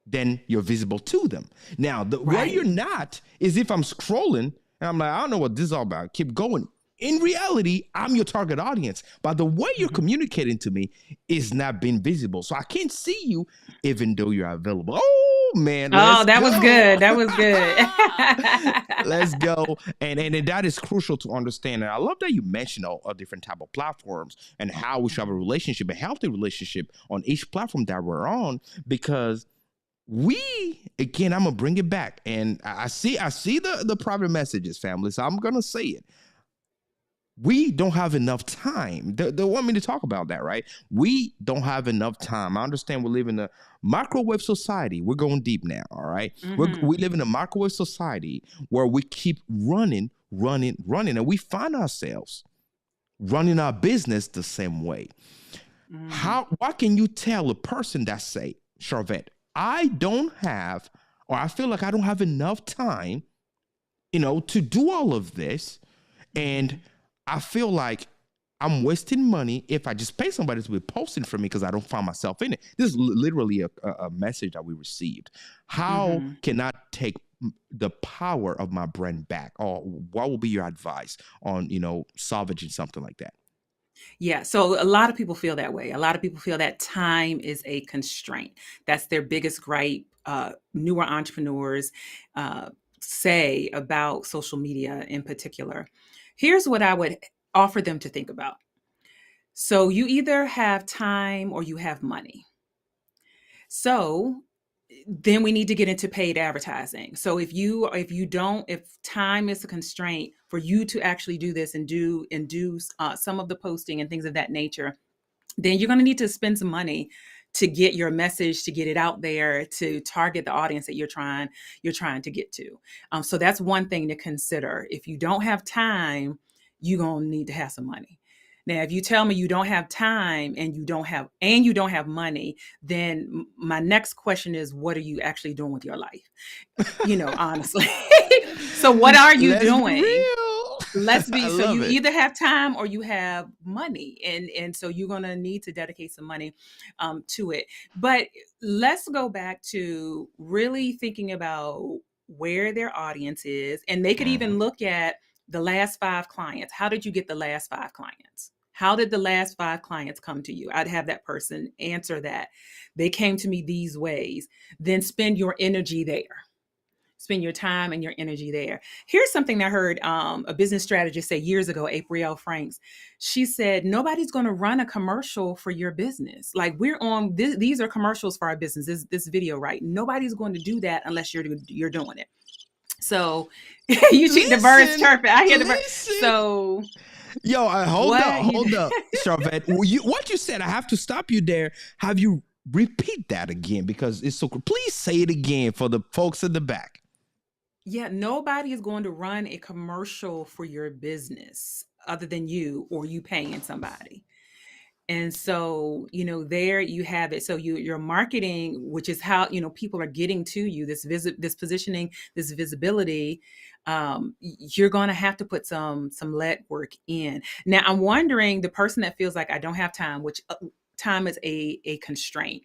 then you're visible to them. Now, where you're not is if I'm scrolling and I'm like, I don't know what this is all about. Keep going. In reality, I'm your target audience. But the way you're communicating to me is not being visible. So I can't see you even though you're available. Oh, man. That was good. That was good. Let's go. And that is crucial to understand. And I love that you mentioned all different type of platforms and how we should have a relationship, a healthy relationship on each platform that we're on, because again, I'm going to bring it back. And I see the private messages, family. So I'm going to say it. We don't have enough time. They want me to talk about that, right? We don't have enough time. I understand we live in a microwave society. We're going deep now, all right? We live in a microwave society where we keep running, and we find ourselves running our business the same way. What can you tell a person that say, Sharvette, I don't have, or I feel like I don't have enough time, to do all of this, and I feel like I'm wasting money if I just pay somebody to be posting for me because I don't find myself in it. This is literally a message that we received. How can I take the power of my brand back? Or what will be your advice on, salvaging something like that? Yeah, so a lot of people feel that way. A lot of people feel that time is a constraint. That's their biggest gripe. Newer entrepreneurs say about social media in particular. Here's what I would offer them to think about. So you either have time or you have money. So then we need to get into paid advertising. So if time is a constraint for you to actually do this and do some of the posting and things of that nature, then you're going to need to spend some money to get your message, to get it out there, to target the audience that you're trying to get to. So that's one thing to consider. If you don't have time, you're going to need to have some money. Now, if you tell me you don't have time and you don't have money, then my next question is, what are you actually doing with your life? Honestly. So what are you doing? Let's be so you either have time or you have money, and so you're going to need to dedicate some money to it. But let's go back to really thinking about where their audience is, and they could even look at the last 5 clients. How did you get the last 5 clients? How did the last 5 clients come to you? I'd have that person answer that. They came to me these ways. Then spend your energy there. Spend your time and your energy there. Here's something I heard a business strategist say years ago, April Franks. She said, nobody's going to run a commercial for your business. Like, we're on, these are commercials for our business, this video, right? Nobody's going to do that unless you're doing it. So you see the birds chirping. I hear the birds. So yo, hold up, Sharvette. What you said, I have to stop you there. Have you repeat that again? Because it's so cool. Please say it again for the folks in the back. Yeah, nobody is going to run a commercial for your business other than you or you paying somebody. And so, there you have it. So your marketing, which is how, people are getting to you, this positioning, this visibility, you're going to have to put some lead work in. Now, I'm wondering, the person that feels like I don't have time, which time is a constraint.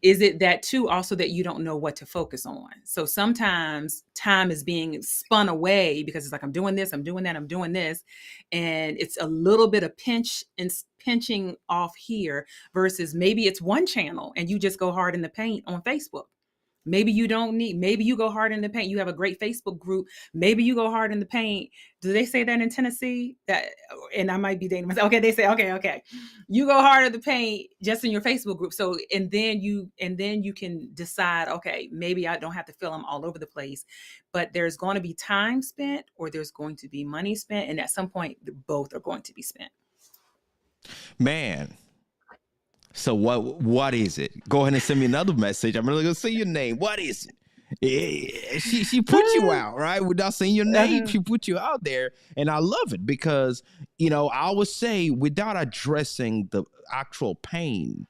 Is it that too, also that you don't know what to focus on? So sometimes time is being spun away because it's like, I'm doing this, I'm doing that, I'm doing this. And it's a little bit of pinching off here versus maybe it's one channel and you just go hard in the paint on Facebook. Maybe you go hard in the paint. You have a great Facebook group. Maybe you go hard in the paint. Do they say that in Tennessee? And I might be dating myself. Okay, they say, okay. You go hard in the paint just in your Facebook group. So, and then you can decide, okay, maybe I don't have to fill them all over the place, but there's going to be time spent or there's going to be money spent. And at some point, both are going to be spent. Man. So what is it? Go ahead and send me another message. I'm really gonna say your name. What is it? She put you out, right? Without saying your name, she put you out there. And I love it because, I always say, without addressing the actual pain,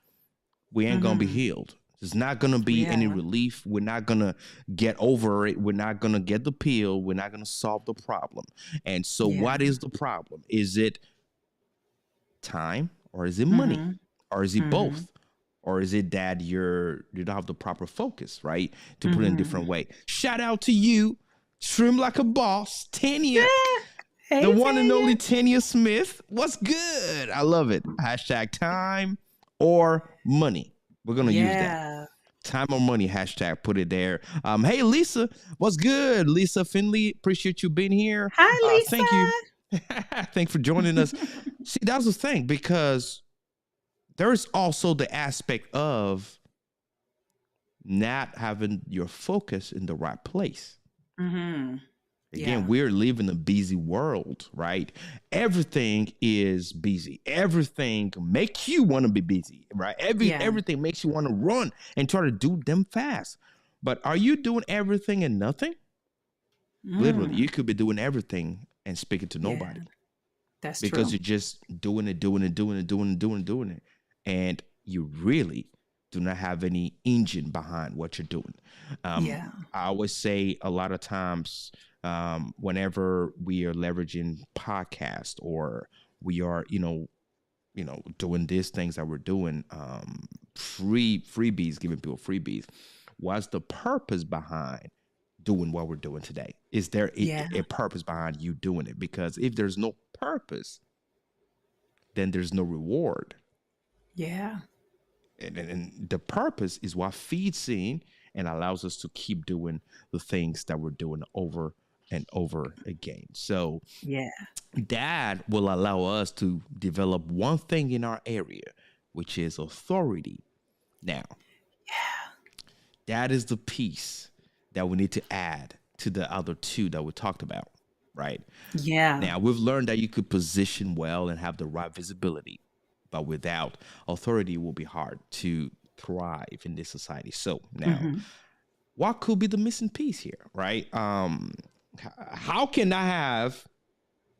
we ain't gonna be healed. There's not gonna be any relief. We're not gonna get over it. We're not gonna get the pill. We're not gonna solve the problem. And so what is the problem? Is it time or is it money? Or is it both? Or is it that you don't have the proper focus, right? To put it in a different way. Shout out to you, Stream Like a Boss, Tanya. Hey, the one and only Tanya Smith. What's good? I love it. # time or money. We're going to use that. Time or money, #, put it there. Hey, Lisa, what's good? Lisa Finley, appreciate you being here. Hi, Lisa. Thank you. Thanks for joining us. See, that's the thing, because there's also the aspect of not having your focus in the right place. Again, we're living a busy world, right? Everything is busy. Everything makes you want to be busy, right? Everything makes you want to run and try to do them fast. But are you doing everything and nothing? Literally, you could be doing everything and speaking to nobody. That's because true. you're just doing it. And you really do not have any engine behind what you're doing. I always say a lot of times, whenever we are leveraging podcast or we are, doing these things that we're doing, freebies, giving people freebies, what's the purpose behind doing what we're doing today? Is there a purpose behind you doing it? Because if there's no purpose, then there's no reward. Yeah. And the purpose is what feeds in and allows us to keep doing the things that we're doing over and over again. So Yeah. that will allow us to develop one thing in our area, which is authority. Now, that is the piece that we need to add to the other two that we talked about, right? Yeah. Now, we've learned that you could position well and have the right visibility, but without authority, it will be hard to thrive in this society. So now, what could be the missing piece here, right? How can I have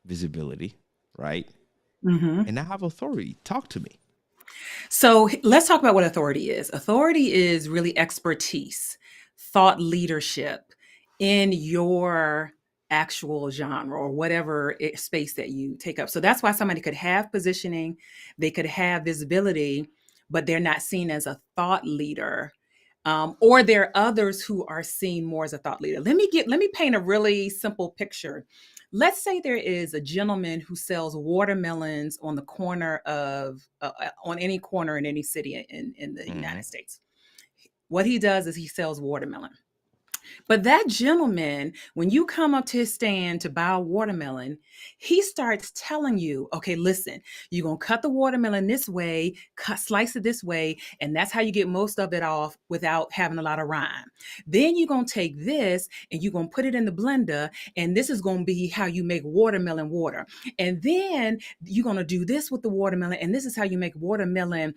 visibility, right? And I have authority? Talk to me. So let's talk about what authority is. Authority is really expertise, thought leadership in your actual genre or whatever space that you take up. So that's why somebody could have positioning, they could have visibility, but they're not seen as a thought leader. Or there are others who are seen more as a thought leader. Let me paint a really simple picture. Let's say there is a gentleman who sells watermelons on the corner of on any corner in any city in the United States. What he does is he sells watermelon. But that gentleman, when you come up to his stand to buy a watermelon, he starts telling you, okay, listen, you're going to cut the watermelon this way, slice it this way, and that's how you get most of it off without having a lot of rind. Then you're going to take this and you're going to put it in the blender, and this is going to be how you make watermelon water. And then you're going to do this with the watermelon, and this is how you make watermelon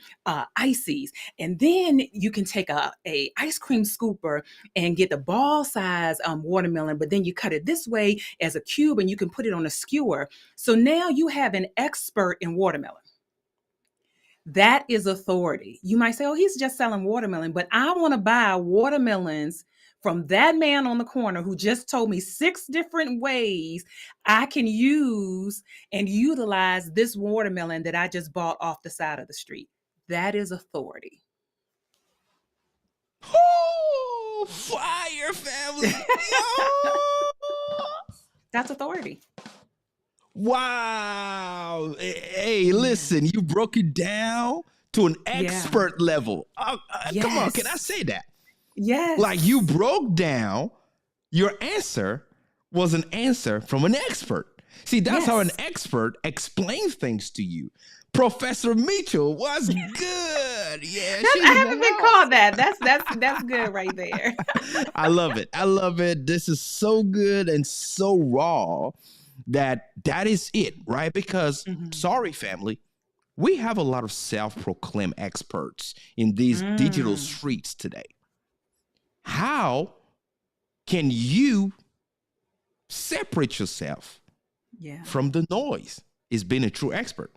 ices. And then you can take a ice cream scooper and get the ball size watermelon, but then you cut it this way as a cube and you can put it on a skewer. So now you have an expert in watermelon. That is authority. You might say, oh, he's just selling watermelon, but I want to buy watermelons from that man on the corner who just told me 6 different ways I can use and utilize this watermelon that I just bought off the side of the street. That is authority. Oh, fire, family. That's authority. Wow. Hey, listen, you broke it down to an expert level. Come on, can I say that? Yes. Like you broke down, your answer was an answer from an expert. See, that's how an expert explains things to you. Professor Mitchell was good. Yeah, I haven't been called that. That's good right there. I love it. I love it. This is so good and so raw that is it, right? Because sorry, family, we have a lot of self-proclaimed experts in these digital streets today. How can you separate yourself from the noise? Is being a true expert.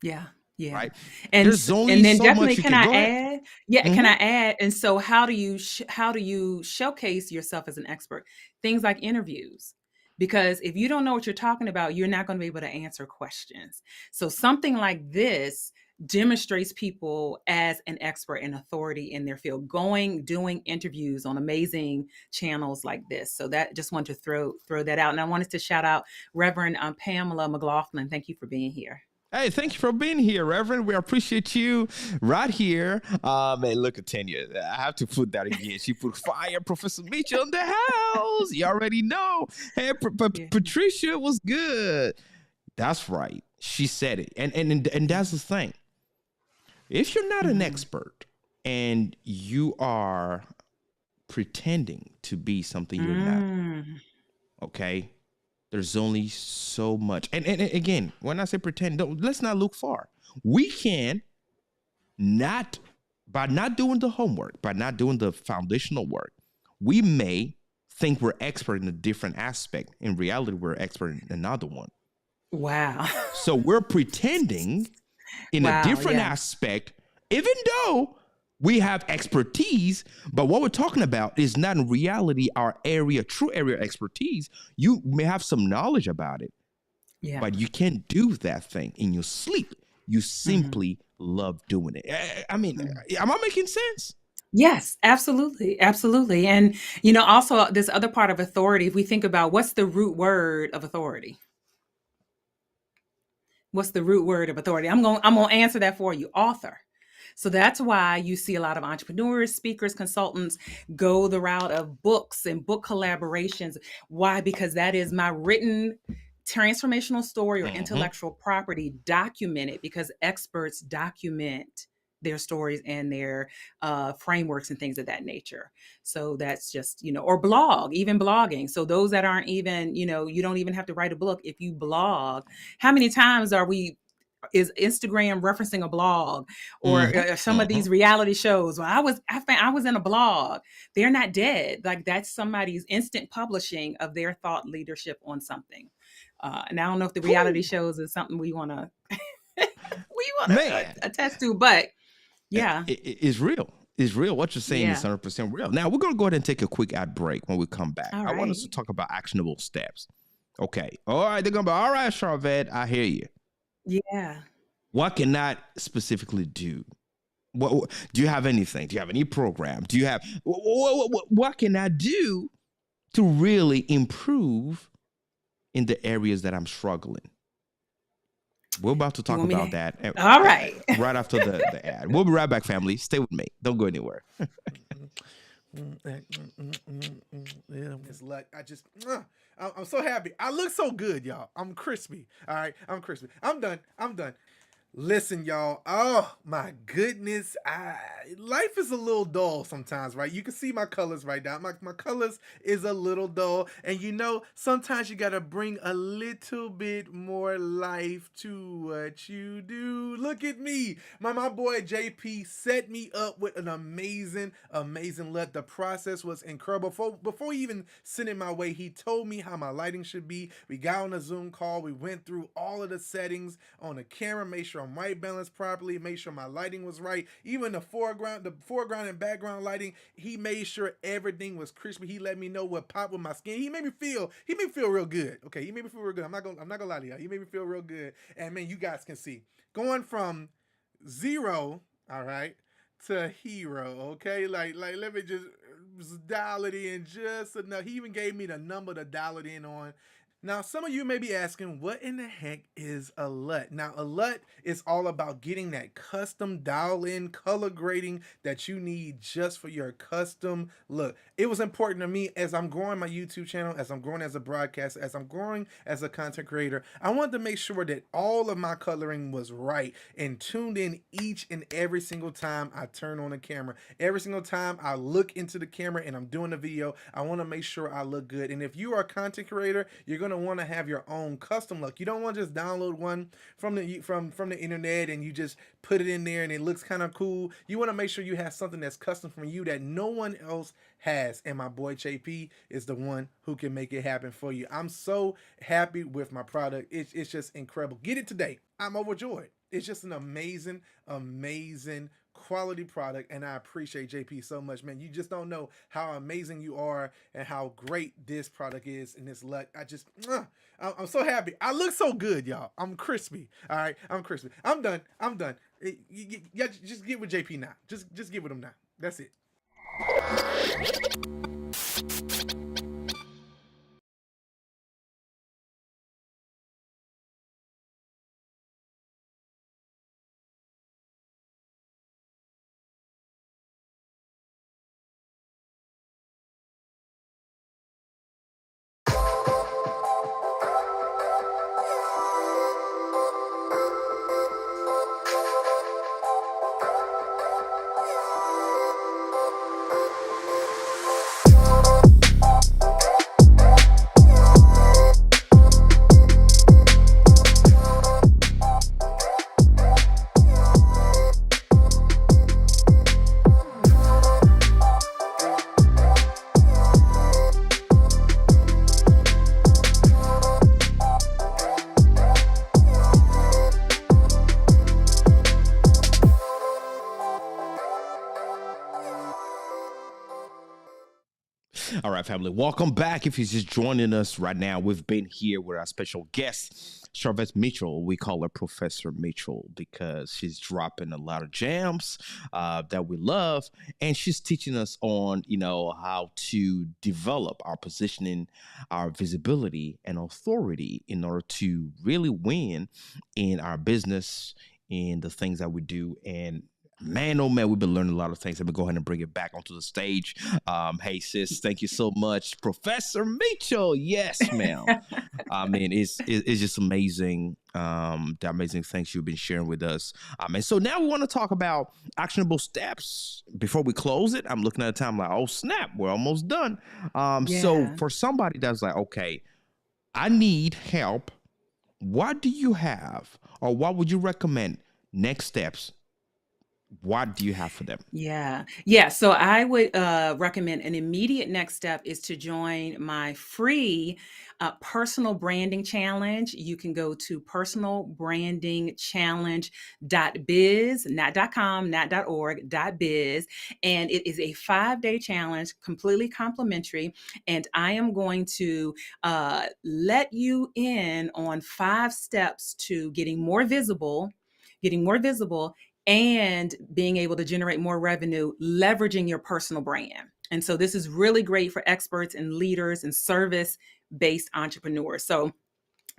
Yeah. Yeah. Right. And then so definitely, much can I go add? ahead. Yeah. Can I add? And so how do you showcase yourself as an expert? Things like interviews, because if you don't know what you're talking about, you're not going to be able to answer questions. So something like this demonstrates people as an expert and authority in their field, doing interviews on amazing channels like this. So that just wanted to throw that out. And I wanted to shout out Reverend Pamela McLaughlin. Thank you for being here. Hey, thank you for being here, Reverend. We appreciate you right here. Man, look at Tanya. I have to put that again. She put fire, Professor Mitchell in the house. You already know. Hey, Patricia was good. That's right. She said it. And that's the thing. If you're not an expert and you are pretending to be something you're not, okay? There's only so much. And again, when I say pretend, let's not look far. We can by not doing the homework, by not doing the foundational work, we may think we're expert in a different aspect. In reality, we're expert in another one. Wow. So we're pretending in a different aspect, even though we have expertise, but what we're talking about is not in reality our true area of expertise. You may have some knowledge about it, but you can't do that thing in your sleep. You simply love doing it. I mean, am I making sense? Yes, absolutely. Absolutely. And, also this other part of authority, if we think about what's the root word of authority? what's the root word of authority? I'm going to answer that for you. Author. So that's why you see a lot of entrepreneurs, speakers, consultants go the route of books and book collaborations. Why? Because that is my written transformational story or intellectual property documented, because experts document their stories and their frameworks and things of that nature. So that's just, or blog, even blogging. So those that aren't even, you don't even have to write a book. If you blog, how many times is Instagram referencing a blog or some of these reality shows? Well, I was in a blog. They're not dead. Like, that's somebody's instant publishing of their thought leadership on something. And I don't know if the reality shows is something we want to attest to, but yeah, it's real. It's real. What you're saying is 100% real. Now we're going to go ahead and take a quick ad break. When we come back, I want us to talk about actionable steps. Okay. All right. They're going to be, all right, Sharvette, I hear you. Yeah. What can I specifically do? What do you have anything? Do you have any program? Do you have what can I do to really improve in the areas that I'm struggling? We're about to talk about that. All right. Right after the ad. We'll be right back, family. Stay with me. Don't go anywhere. It's luck. I'm so happy. I look so good, y'all. I'm crispy. All right. I'm crispy. I'm done. Listen, y'all. Oh my goodness. Life is a little dull sometimes, right? You can see my colors right now. My colors is a little dull. And sometimes you gotta bring a little bit more life to what you do. Look at me. My boy JP set me up with an amazing look. The process was incredible. Before he even sent it my way, he told me how my lighting should be. We got on a Zoom call. We went through all of the settings on the camera, made sure I'm white balanced properly, made sure my lighting was right. Even the foreground and background lighting, he made sure everything was crispy. He let me know what popped with my skin. He made me feel real good. Okay, he made me feel real good. I'm not gonna lie to y'all. He made me feel real good. And man, you guys can see going from 0, all right, to hero. Okay, like let me just dial it in just enough. He even gave me the number to dial it in on. Now, some of you may be asking, what in the heck is a LUT? Now, a LUT is all about getting that custom dial-in color grading that you need just for your custom look. It was important to me as I'm growing my YouTube channel, as I'm growing as a broadcaster, as I'm growing as a content creator. I wanted to make sure that all of my coloring was right and tuned in each and every single time I turn on the camera. Every single time I look into the camera and I'm doing a video, I want to make sure I look good. And if you are a content creator, you're going to want to have your own custom look. You don't want to just download one from the internet and you just put it in there and it looks kind of cool. You want to make sure you have something that's custom from you that no one else has. And my boy JP is the one who can make it happen for you. I'm so happy with my product. It's just incredible. Get it today. I'm overjoyed. It's just an amazing quality product, and I appreciate JP so much, man. You just don't know how amazing you are and how great this product is and this luck. I'm so happy. I look so good, y'all. I'm crispy. All right, I'm crispy. I'm done. Yeah, just get with JP now. Just get with him now. That's it. All right, family. Welcome back. If you're just joining us right now, we've been here with our special guest, Sharvette Mitchell. We call her Professor Mitchell because she's dropping a lot of gems that we love. And she's teaching us on, how to develop our positioning, our visibility and authority in order to really win in our business, in the things that we do. And man, oh man, we've been learning a lot of things. Let me go ahead and bring it back onto the stage. Hey, sis, thank you so much, Professor Mitchell. Yes, ma'am. I mean, it's just amazing, the amazing things you've been sharing with us. And so now we want to talk about actionable steps. Before we close it, I'm looking at the time like, oh, snap, we're almost done. So for somebody that's like, okay, I need help, what do you have or what would you recommend next steps? What do you have for them? Yeah. So I would recommend an immediate next step is to join my free personal branding challenge. You can go to personalbrandingchallenge.biz, not .com, not .org, .biz. And it is a 5-day challenge, completely complimentary. And I am going to let you in on 5 steps to getting more visible, and being able to generate more revenue, leveraging your personal brand. And so this is really great for experts and leaders and service-based entrepreneurs. So,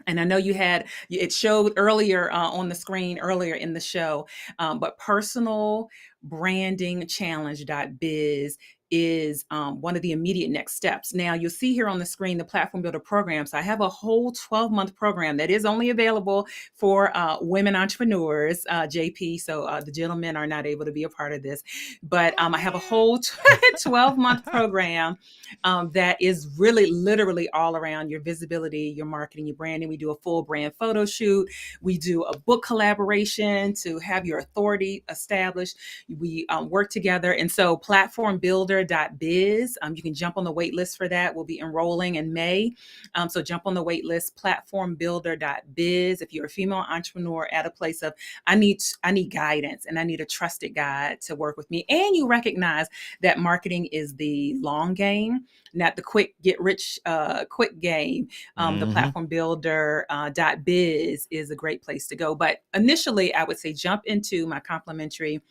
and I know it showed earlier on the screen earlier in the show, but personalbrandingchallenge.biz is one of the immediate next steps. Now you'll see here on the screen the Platform Builder program. So I have a whole 12-month program that is only available for women entrepreneurs, JP. So the gentlemen are not able to be a part of this, but I have a whole 12-month program that is really literally all around your visibility, your marketing, your branding. We do a full brand photo shoot. We do a book collaboration to have your authority established. We work together. And so platformbuilder.biz, you can jump on the wait list for that. We'll be enrolling in May. So jump on the wait list, platformbuilder.biz. If you're a female entrepreneur at a place of, I need guidance and I need a trusted guide to work with me. And you recognize that marketing is the long game, not the quick get rich quick game. The platformbuilder.biz is a great place to go. But initially, I would say jump into my complimentary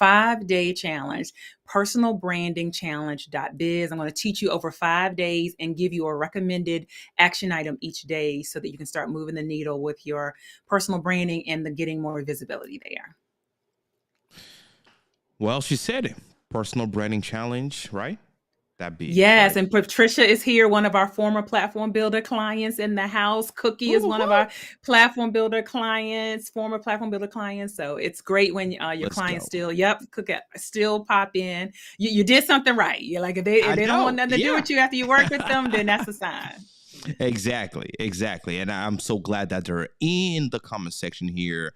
5-day challenge, personalbrandingchallenge.biz. I'm going to teach you over 5 days and give you a recommended action item each day so that you can start moving the needle with your personal branding and getting more visibility there. Well, she said it. Personal branding challenge, right? Yes, right. And Patricia is here, one of our former Platform Builder clients in the house. Cookie is one of our Platform Builder clients, former Platform Builder clients. So it's great when your clients Cookie still pop in. You did something right. You're like, if they don't want nothing to do with you after you work with them, then that's a sign. Exactly. And I'm so glad that they're in the comment section here,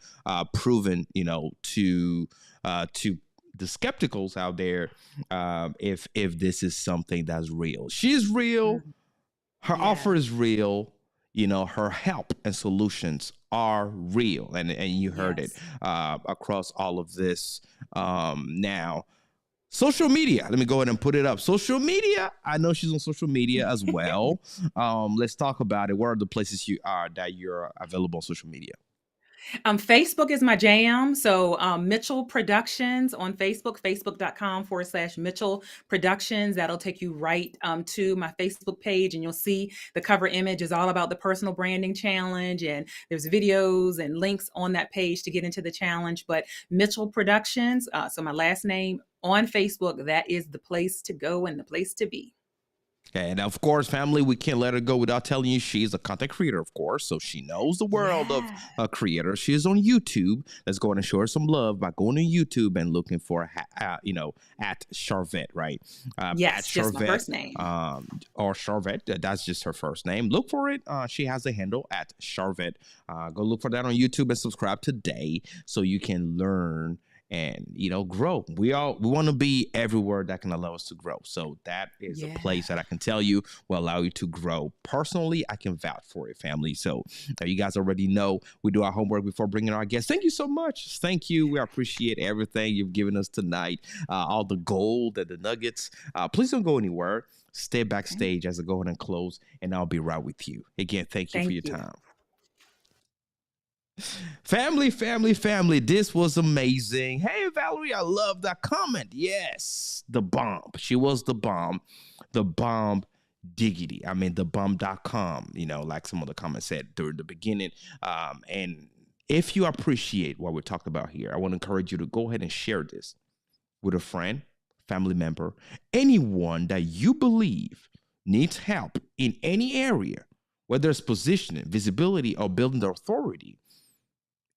proven, to the skepticals out there, if this is something that's real. She's real. Her offer is real. Her help and solutions are real. And you heard it across all of this. Now, social media. Let me go ahead and put it up. Social media. I know she's on social media as well. Let's talk about it. Where are the places that you're available on social media? Facebook is my jam. So Mitchell Productions on Facebook, facebook.com/Mitchell Productions. That'll take you right to my Facebook page, and you'll see the cover image is all about the personal branding challenge, and there's videos and links on that page to get into the challenge. But Mitchell Productions, so my last name on Facebook, that is the place to go and the place to be. And of course, family, we can't let her go without telling you she's a content creator, of course. So she knows the world of a creator. She is on YouTube. Let's go ahead and show her some love by going to YouTube and looking for, at Sharvette, right? Yes, just my first name. Or Sharvette. That's just her first name. Look for it. She has a handle at Sharvette. Go look for that on YouTube and subscribe today so you can learn and grow. We want to be everywhere that can allow us to grow. So that is a place that I can tell you will allow you to grow. Personally, I can vouch for it, family. So you guys already know we do our homework before bringing our guests. Thank you so much. Thank you. We appreciate everything you've given us tonight, all the gold and the nuggets. Please don't go anywhere. Stay backstage as I go ahead and close, and I'll be right with you. Again, thank you for your time. Family, this was amazing. Hey, Valerie, I love that comment. Yes, the bomb. She was the bomb diggity. I mean, the bomb.com, like some of the comments said during the beginning. And if you appreciate what we're talking about here, I want to encourage you to go ahead and share this with a friend, family member, anyone that you believe needs help in any area, whether it's positioning, visibility, or building their authority,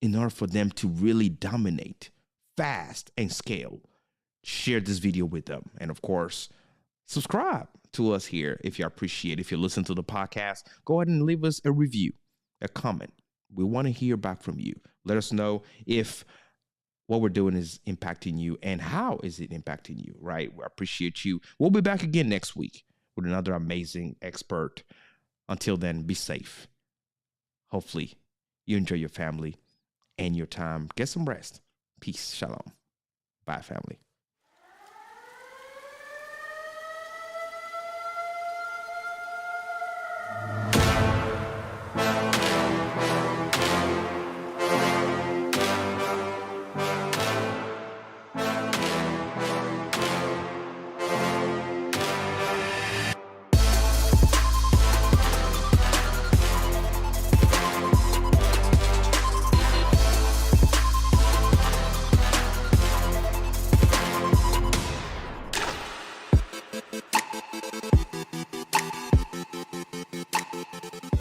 in order for them to really dominate fast and scale. Share this video with them. And of course, subscribe to us here if you appreciate it. If you listen to the podcast, go ahead and leave us a review, a comment. We want to hear back from you. Let us know if what we're doing is impacting you and how is it impacting you, right? We appreciate you. We'll be back again next week with another amazing expert. Until then, be safe. Hopefully, you enjoy your family and your time. Get some rest. Peace. Shalom. Bye, family.